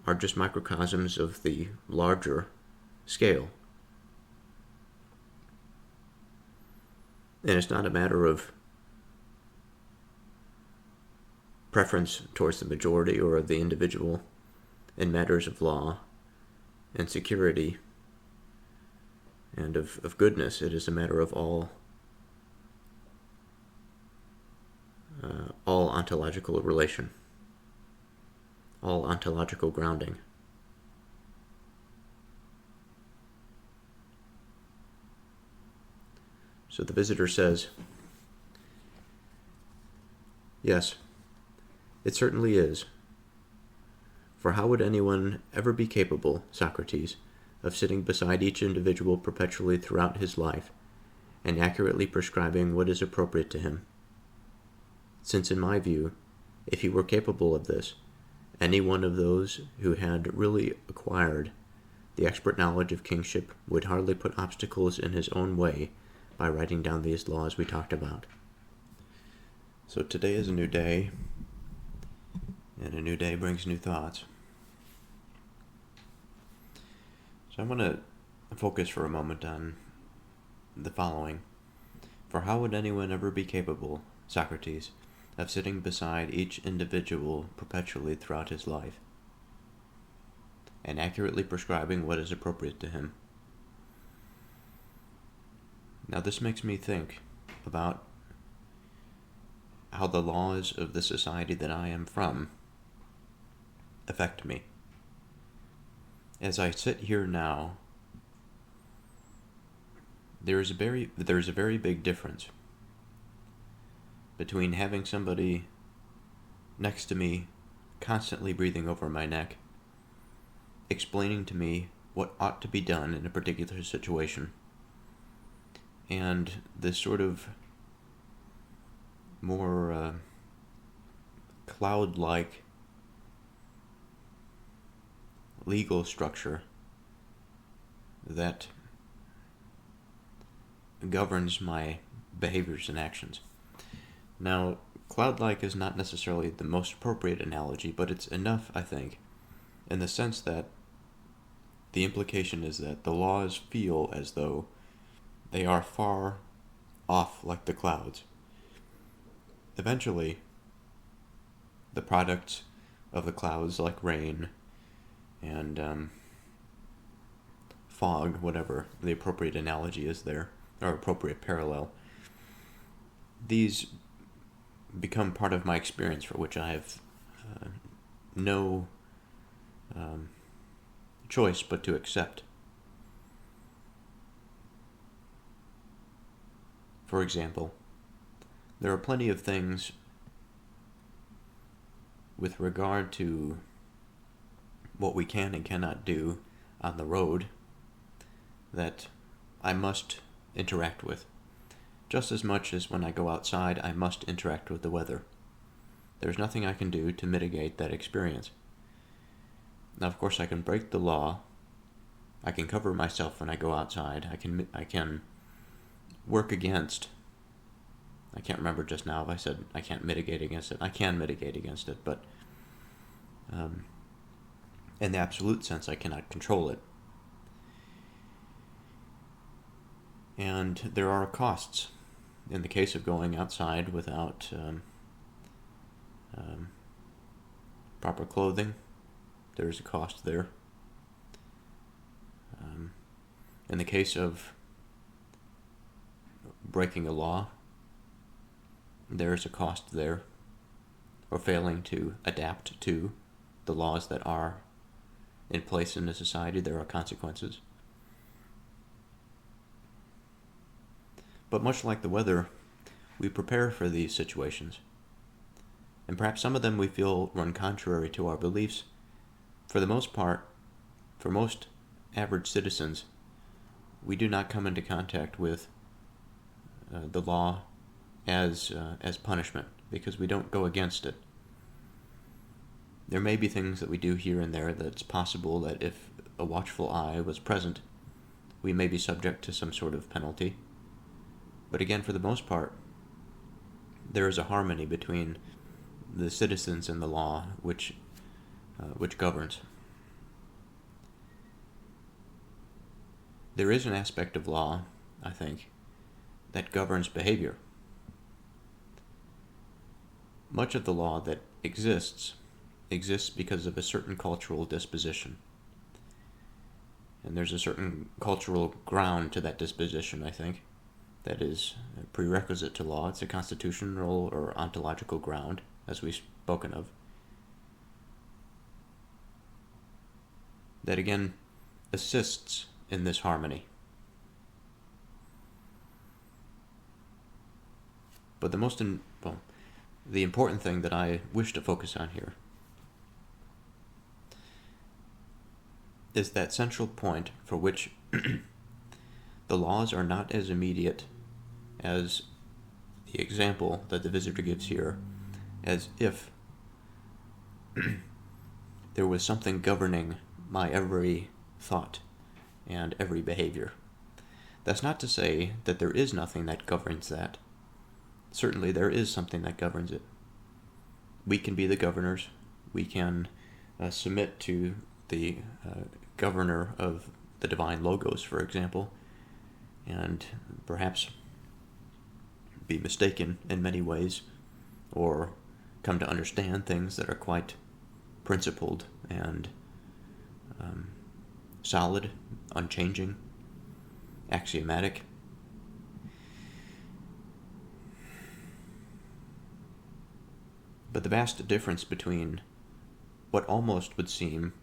are just microcosms of the larger scale. And it's not a matter of preference towards the majority or of the individual in matters of law and security and of goodness. It is a matter of all ontological relation, all ontological grounding. So the visitor says, "Yes, it certainly is. For how would anyone ever be capable, Socrates, of sitting beside each individual perpetually throughout his life, and accurately prescribing what is appropriate to him? Since, in my view, if he were capable of this, any one of those who had really acquired the expert knowledge of kingship would hardly put obstacles in his own way by writing down these laws we talked about." So today is a new day, and a new day brings new thoughts. So I want to focus for a moment on the following. For how would anyone ever be capable, Socrates, of sitting beside each individual perpetually throughout his life, and accurately prescribing what is appropriate to him? Now this makes me think about how the laws of the society that I am from affect me. As I sit here now, there's a very big difference between having somebody next to me constantly breathing over my neck, explaining to me what ought to be done in a particular situation, and this sort of more cloud-like legal structure that governs my behaviors and actions. Now, cloud-like is not necessarily the most appropriate analogy, but it's enough, I think, in the sense that the implication is that the laws feel as though they are far off like the clouds. Eventually, the products of the clouds, like rain and fog, whatever the appropriate analogy is there, or appropriate parallel, these become part of my experience, for which I have no choice but to accept. For example, there are plenty of things with regard to what we can and cannot do on the road that I must interact with. Just as much as when I go outside, I must interact with the weather. There's nothing I can do to mitigate that experience. Now, of course, I can break the law. I can cover myself when I go outside. I can work against. I can't remember just now if I said I can't mitigate against it. I can mitigate against it, but in the absolute sense, I cannot control it. And there are costs in the case of going outside without proper clothing. There's a cost there. In the case of breaking a law, there's a cost there, or failing to adapt to the laws that are in place in the society. There are consequences. But much like the weather, we prepare for these situations. And perhaps some of them we feel run contrary to our beliefs. For the most part, for most average citizens, we do not come into contact with the law as punishment, because we don't go against it. There may be things that we do here and there that's possible that if a watchful eye was present, we may be subject to some sort of penalty. But again, for the most part, there is a harmony between the citizens and the law which governs. There is an aspect of law, I think, that governs behavior. Much of the law that exists because of a certain cultural disposition. And there's a certain cultural ground to that disposition, I think, that is a prerequisite to law. It's a constitutional or ontological ground, as we've spoken of, that again assists in this harmony. But the important thing that I wish to focus on here is that central point for which the laws are not as immediate as the example that the visitor gives here, as if there was something governing my every thought and every behavior. That's not to say that there is nothing that governs that. Certainly there is something that governs it. We can be the governors. We can submit to the governor of the divine logos, for example, and perhaps be mistaken in many ways, or come to understand things that are quite principled and solid, unchanging, axiomatic. But the vast difference between what almost would seem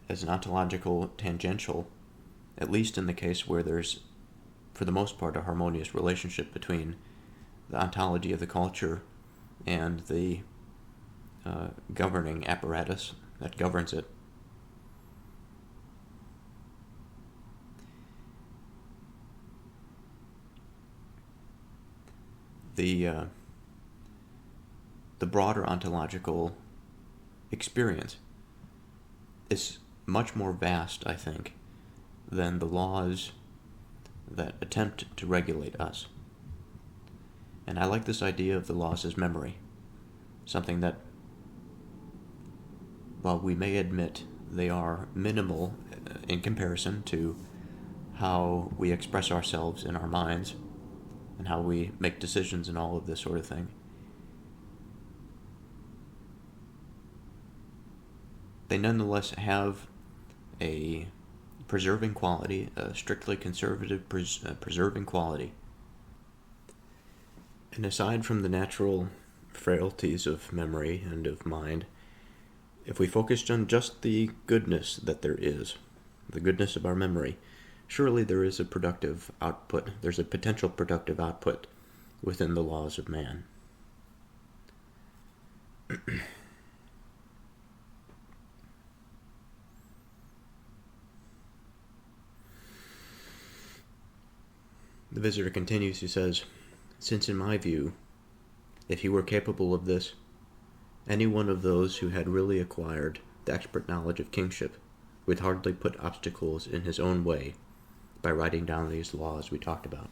as an ontological tangential, at least in the case where there's, for the most part, a harmonious relationship between the ontology of the culture and the governing apparatus that governs it. The broader ontological experience is much more vast, I think, than the laws that attempt to regulate us. And I like this idea of the laws as memory, something that, while we may admit they are minimal in comparison to how we express ourselves in our minds and how we make decisions and all of this sort of thing, they nonetheless have a preserving quality, a strictly conservative preserving quality. And aside from the natural frailties of memory and of mind, if we focused on just the goodness that there is, the goodness of our memory, surely there is a productive output, there's a potential productive output within the laws of man. The visitor continues, he says, "Since in my view, if he were capable of this, any one of those who had really acquired the expert knowledge of kingship would hardly put obstacles in his own way by writing down these laws we talked about."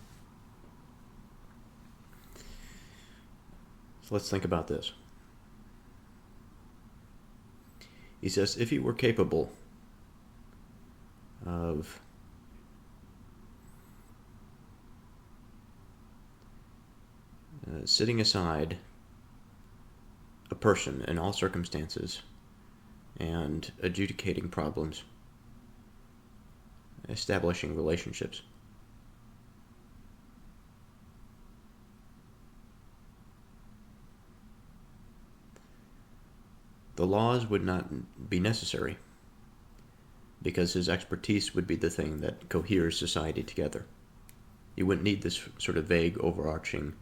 So let's think about this. He says, if he were capable of setting aside a person in all circumstances and adjudicating problems, establishing relationships, the laws would not be necessary because his expertise would be the thing that coheres society together. You wouldn't need this sort of vague, overarching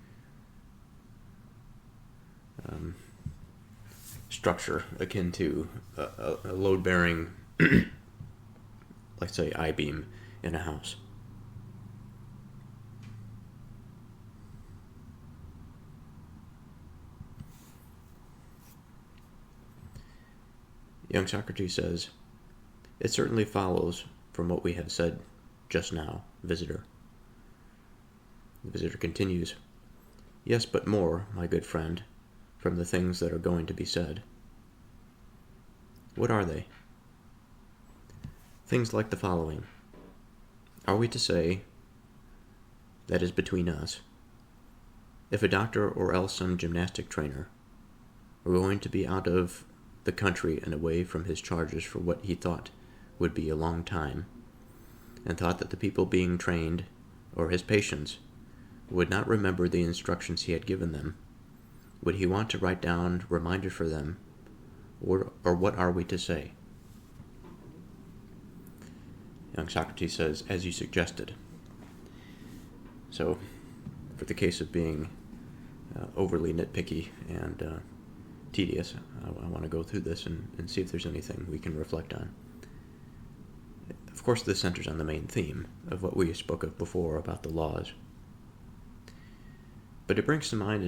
structure akin to a load-bearing, let's say, I-beam in a house. Young Socrates says, "It certainly follows from what we have said just now, visitor." The visitor continues, "Yes, but more, my good friend, from the things that are going to be said." What are they? Things like the following. Are we to say, that is between us, if a doctor or else some gymnastic trainer were going to be out of the country and away from his charges for what he thought would be a long time, and thought that the people being trained, or his patients, would not remember the instructions he had given them, would he want to write down reminders for them, or what are we to say? Young Socrates says, as you suggested. So, for the case of being overly nitpicky and tedious, I want to go through this and see if there's anything we can reflect on. Of course, this centers on the main theme of what we spoke of before about the laws. But it brings to mind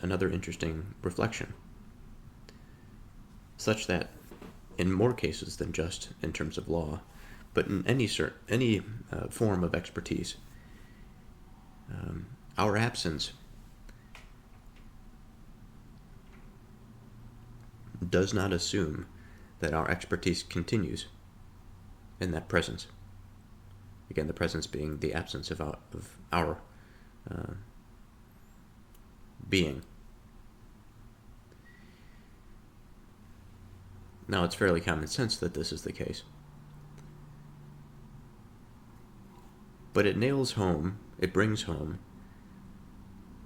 another interesting reflection, such that in more cases than just in terms of law, but in any form of expertise, our absence does not assume that our expertise continues in that presence. Again, the presence being the absence of our being. Now, it's fairly common sense that this is the case. But it brings home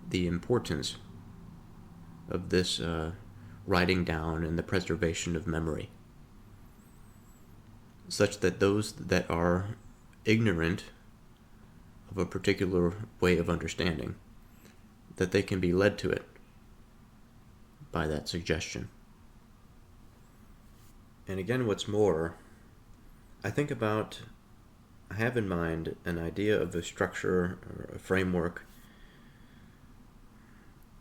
the importance of this writing down and the preservation of memory, such that those that are ignorant of a particular way of understanding, that they can be led to it by that suggestion. And again, what's more, I have in mind an idea of a structure or a framework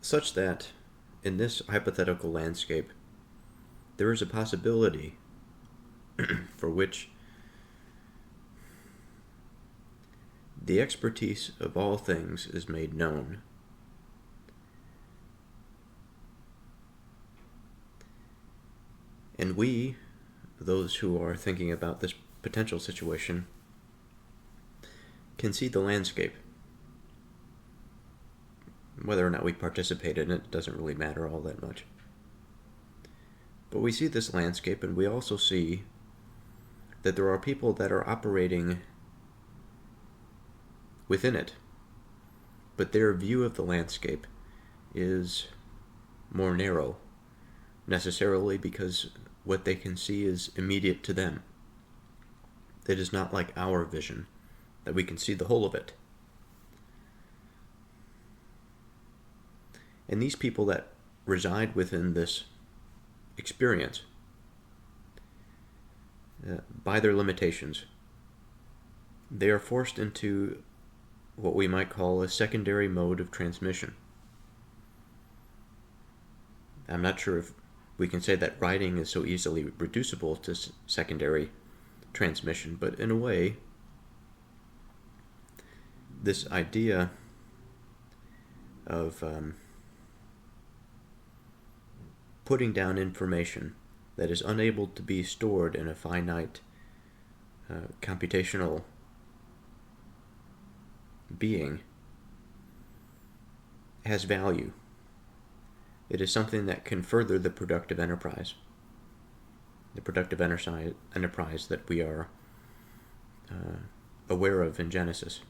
such that in this hypothetical landscape, there is a possibility for which the expertise of all things is made known. And we, those who are thinking about this potential situation, can see the landscape. Whether or not we participate in it doesn't really matter all that much. But we see this landscape, and we also see that there are people that are operating within it, but their view of the landscape is more narrow, necessarily because what they can see is immediate to them. It is not like our vision, that we can see the whole of it. And these people that reside within this experience, by their limitations, they are forced into what we might call a secondary mode of transmission. I'm not sure if we can say that writing is so easily reducible to secondary transmission, but in a way, this idea of putting down information that is unable to be stored in a finite computational being has value. It is something that can further the productive enterprise. The productive enterprise that we are aware of in Genesis.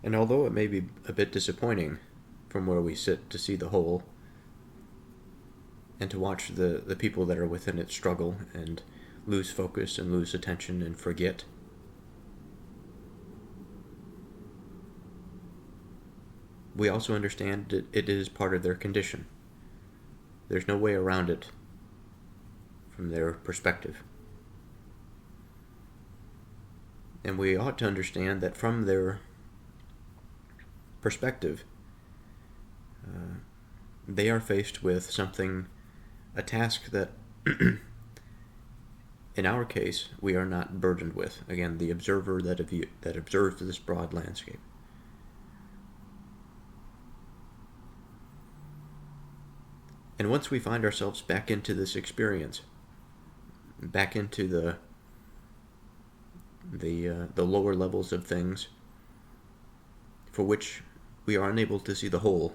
And although it may be a bit disappointing from where we sit to see the whole, and to watch the people that are within it struggle and lose focus and lose attention and forget, we also understand that it is part of their condition. There's no way around it from their perspective. And we ought to understand that from their perspective, they are faced with a task that, in our case, we are not burdened with. Again, the observer that observes this broad landscape. And once we find ourselves back into this experience, back into the lower levels of things, for which we are unable to see the whole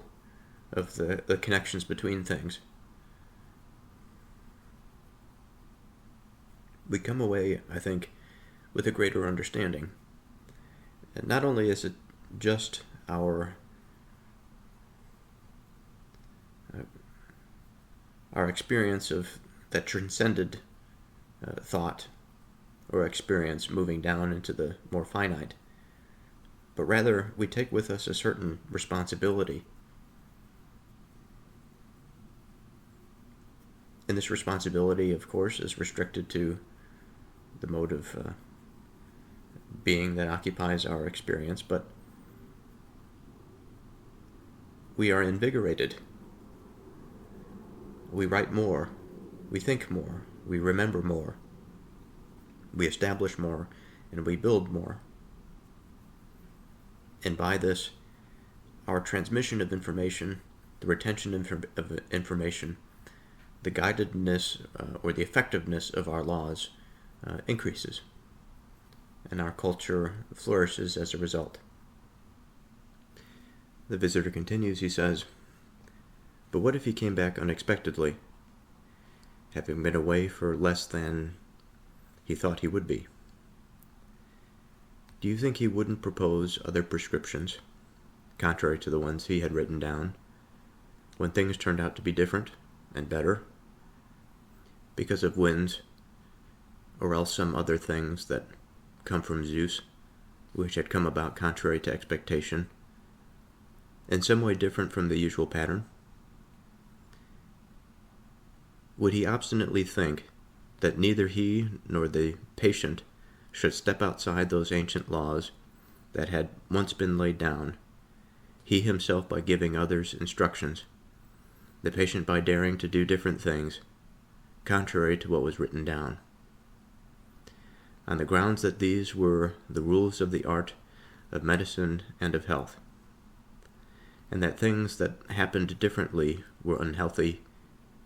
of the connections between things, we come away, I think, with a greater understanding. And not only is it just our experience of that transcended thought or experience moving down into the more finite, but rather we take with us a certain responsibility. And this responsibility, of course, is restricted to the mode of being that occupies our experience, but we are invigorated. We write more, we think more, we remember more, we establish more, and we build more. And by this, our transmission of information, the retention of information, the guidedness or the effectiveness of our laws increases, and our culture flourishes as a result. The visitor continues, he says, "But what if he came back unexpectedly? having been away for less than he thought he would be. Do you think he wouldn't propose other prescriptions, contrary to the ones he had written down, when things turned out to be different and better, because of winds, or else some other things that come from Zeus, which had come about contrary to expectation, in some way different from the usual pattern? Would he obstinately think that neither he nor the patient should step outside those ancient laws that had once been laid down, he himself by giving others instructions, the patient by daring to do different things, contrary to what was written down, on the grounds that these were the rules of the art, of medicine, and of health, and that things that happened differently were unhealthy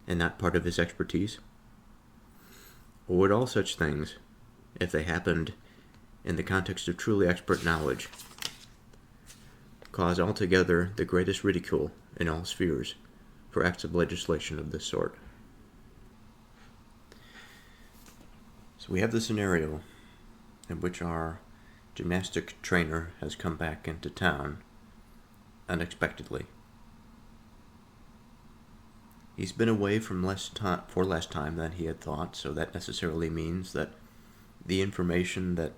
and not part of his expertise? Or would all such things, if they happened in the context of truly expert knowledge, cause altogether the greatest ridicule in all spheres for acts of legislation of this sort? So we have the scenario in which our gymnastic trainer has come back into town unexpectedly. He's been away for less time than he had thought, so that necessarily means that the information that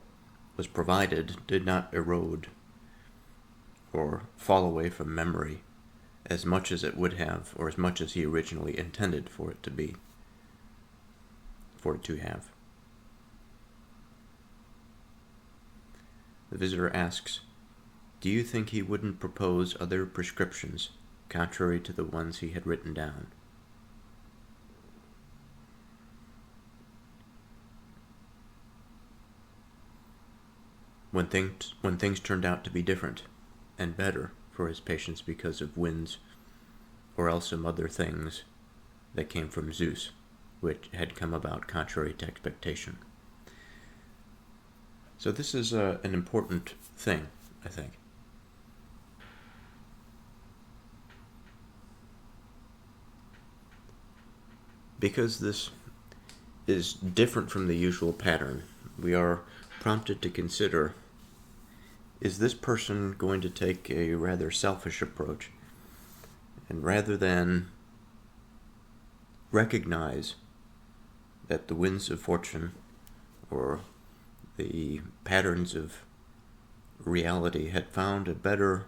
was provided did not erode or fall away from memory as much as it would have, or as much as he originally intended for it to have. The visitor asks, do you think he wouldn't propose other prescriptions contrary to the ones he had written down? When things turned out to be different and better for his patients because of winds, or else some other things that came from Zeus, which had come about contrary to expectation. So this is an important thing, I think. Because this is different from the usual pattern, we are prompted to consider, is this person going to take a rather selfish approach, and rather than recognize that the winds of fortune or the patterns of reality had found a better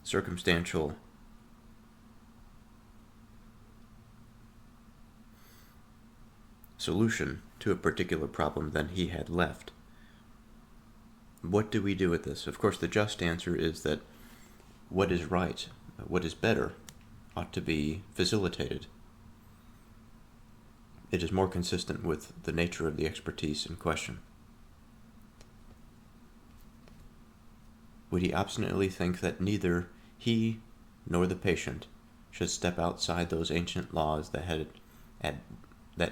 circumstantial solution to a particular problem than he had left? What do we do with this? Of course, the just answer is that what is right, what is better, ought to be facilitated. It is more consistent with the nature of the expertise in question. Would he obstinately think that neither he nor the patient should step outside those ancient laws that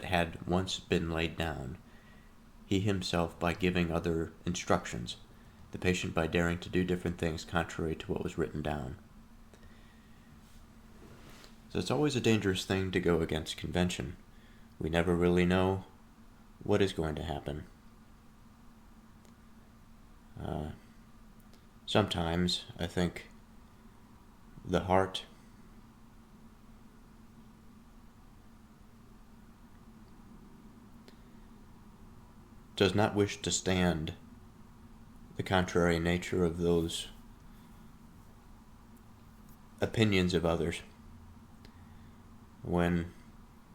had once been laid down, he himself by giving other instructions, the patient by daring to do different things contrary to what was written down? So it's always a dangerous thing to go against convention. We never really know what is going to happen. Sometimes I think the heart does not wish to stand the contrary nature of those opinions of others when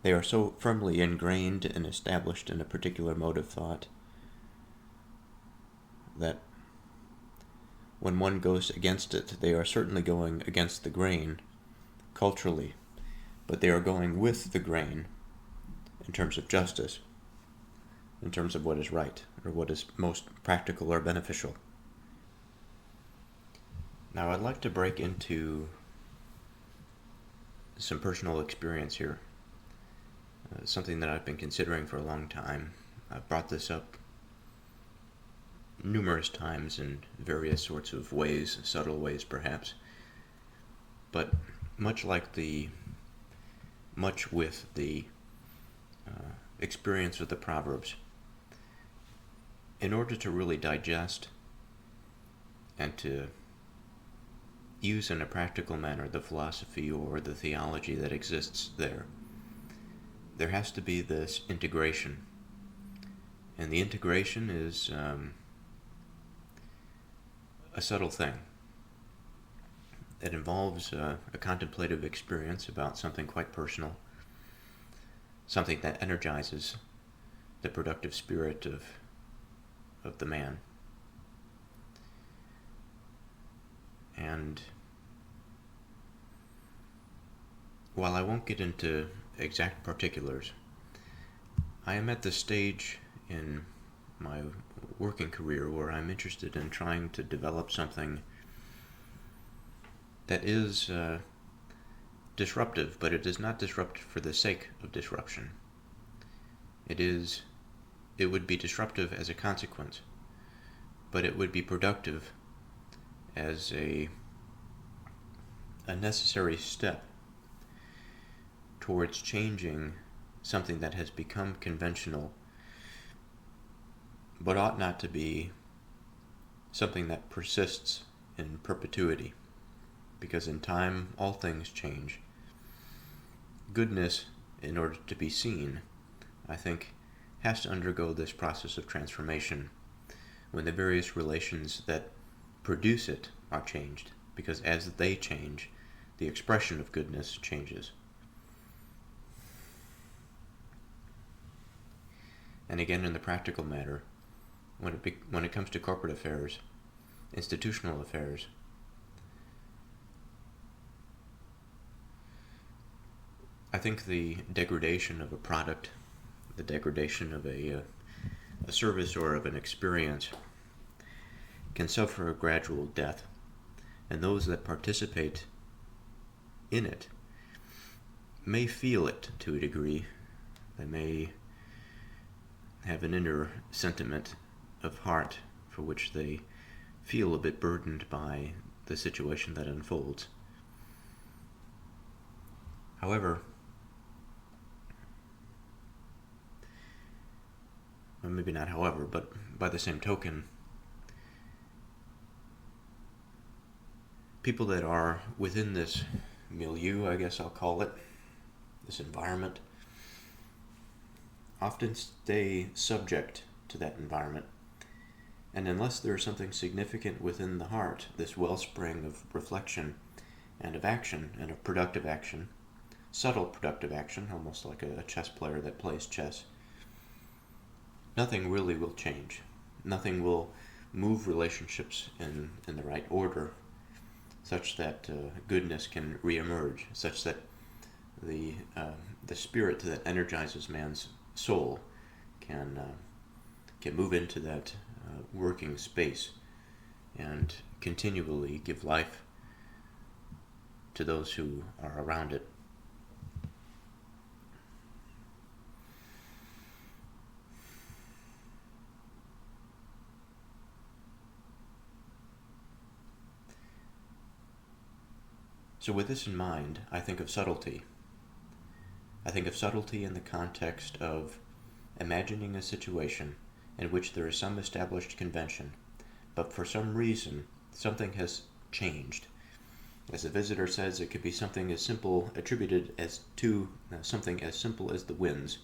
they are so firmly ingrained and established in a particular mode of thought that when one goes against it, they are certainly going against the grain culturally, but they are going with the grain in terms of justice, in terms of what is right, or what is most practical or beneficial. Now, I'd like to break into some personal experience here, something that I've been considering for a long time. I've brought this up numerous times in various sorts of ways, subtle ways perhaps, but much like much with the experience of the Proverbs. In order to really digest and to use in a practical manner the philosophy or the theology that exists there, there has to be this integration. And the integration is a subtle thing. It involves a contemplative experience about something quite personal, something that energizes the productive spirit of the man. And while I won't get into exact particulars, I am at the stage in my working career where I'm interested in trying to develop something that is disruptive, but it is not disruptive for the sake of disruption. It would be disruptive as a consequence, but it would be productive as a necessary step towards changing something that has become conventional, but ought not to be something that persists in perpetuity, because in time all things change. Goodness, in order to be seen, I think, has to undergo this process of transformation when the various relations that produce it are changed, because as they change, the expression of goodness changes. And again, in the practical matter, when it comes to corporate affairs, institutional affairs, I think the degradation of a product, the degradation of a service or of an experience can suffer a gradual death, and those that participate in it may feel it to a degree. They may have an inner sentiment of heart for which they feel a bit burdened by the situation that unfolds. However, well, maybe not however, but by the same token, people that are within this milieu, I guess I'll call it, this environment, often stay subject to that environment. And unless there's something significant within the heart, this wellspring of reflection and of action, and of productive action, subtle productive action, almost like a chess player that plays chess, nothing really will change. Nothing will move relationships in the right order, such that goodness can reemerge, such that the spirit that energizes man's soul can move into that working space and continually give life to those who are around it. So with this in mind, I think of subtlety. I think of subtlety in the context of imagining a situation in which there is some established convention, but for some reason, something has changed. As the visitor says, it could be something as simple, attributed as to something as simple as the winds.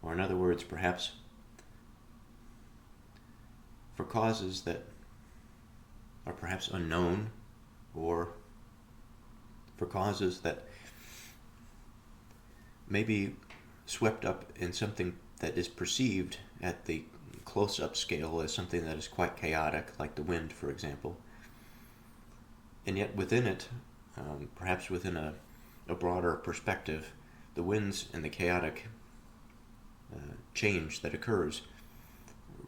Or in other words, perhaps for causes that are perhaps unknown, or for causes that may be swept up in something that is perceived at the close-up scale as something that is quite chaotic, like the wind, for example. And yet within it, perhaps within a broader perspective, the winds and the chaotic change that occurs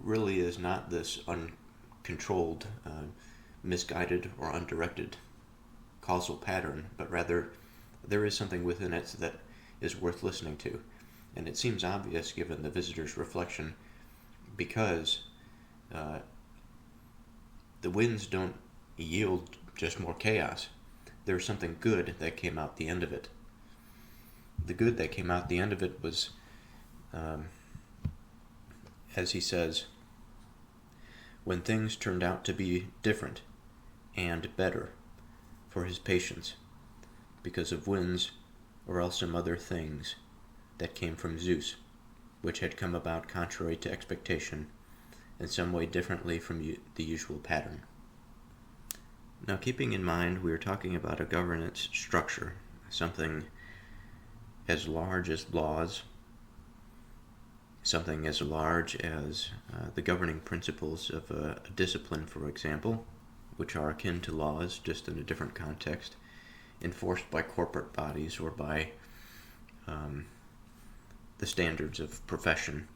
really is not this uncontrolled, misguided, or undirected causal pattern, but rather there is something within it that is worth listening to. And it seems obvious given the visitor's reflection, because the winds don't yield just more chaos. There's something good that came out the end of it. the good that came out the end of it was, as he says, when things turned out to be different and better for his patients because of winds or else some other things that came from Zeus, which had come about contrary to expectation, in some way differently from the usual pattern. Now, keeping in mind we are talking about a governance structure, something as large as laws, something as large as the governing principles of a discipline, for example, which are akin to laws, just in a different context, enforced by corporate bodies or by the standards of profession.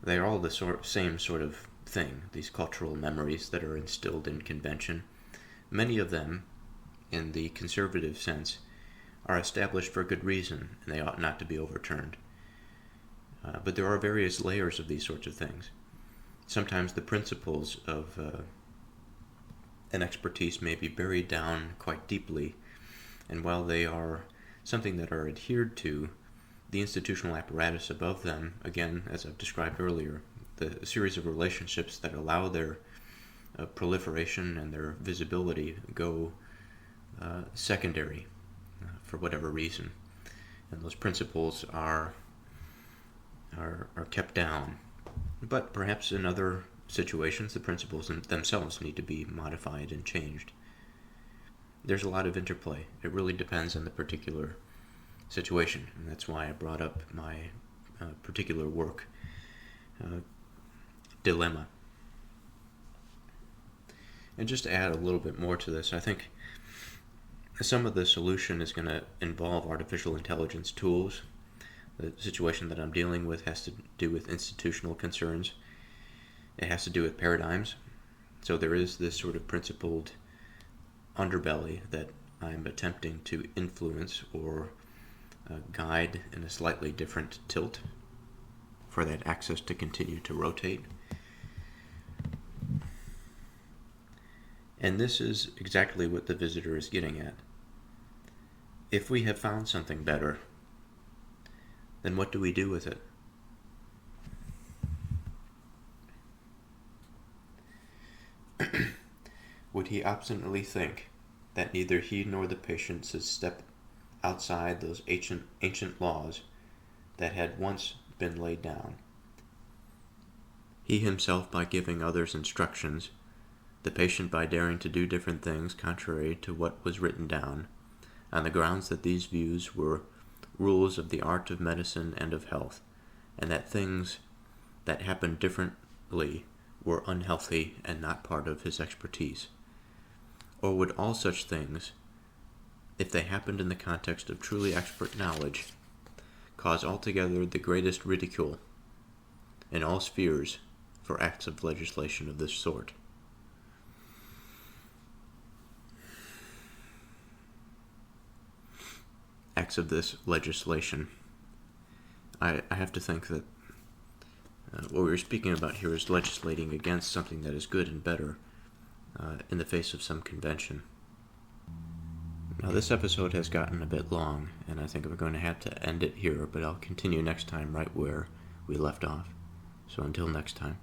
They are all the same sort of thing, these cultural memories that are instilled in convention. Many of them, in the conservative sense, are established for good reason, and they ought not to be overturned. But there are various layers of these sorts of things. Sometimes the principles of an expertise may be buried down quite deeply, and while they are something that are adhered to, the institutional apparatus above them, again, as I've described earlier, the series of relationships that allow their proliferation and their visibility go secondary for whatever reason. And those principles are kept down. But perhaps in other situations, the principles themselves need to be modified and changed. There's a lot of interplay. It really depends on the particular situation, and that's why I brought up my particular work dilemma. And just to add a little bit more to this, I think some of the solution is going to involve artificial intelligence tools. The situation that I'm dealing with has to do with institutional concerns. It has to do with paradigms. So there is this sort of principled underbelly that I'm attempting to influence or guide in a slightly different tilt for that axis to continue to rotate. And this is exactly what the visitor is getting at. If we have found something better, then what do we do with it? Would he obstinately think that neither he nor the patient should step outside those ancient laws that had once been laid down? He himself by giving others instructions, the patient by daring to do different things contrary to what was written down, on the grounds that these views were rules of the art of medicine and of health, and that things that happened differently were unhealthy and not part of his expertise. Or would all such things, if they happened in the context of truly expert knowledge, cause altogether the greatest ridicule in all spheres for acts of legislation of this sort? Acts of this legislation. I have to think that what we're speaking about here is legislating against something that is good and better in the face of some convention. Now, this episode has gotten a bit long, and I think we're going to have to end it here, but I'll continue next time right where we left off. So until next time.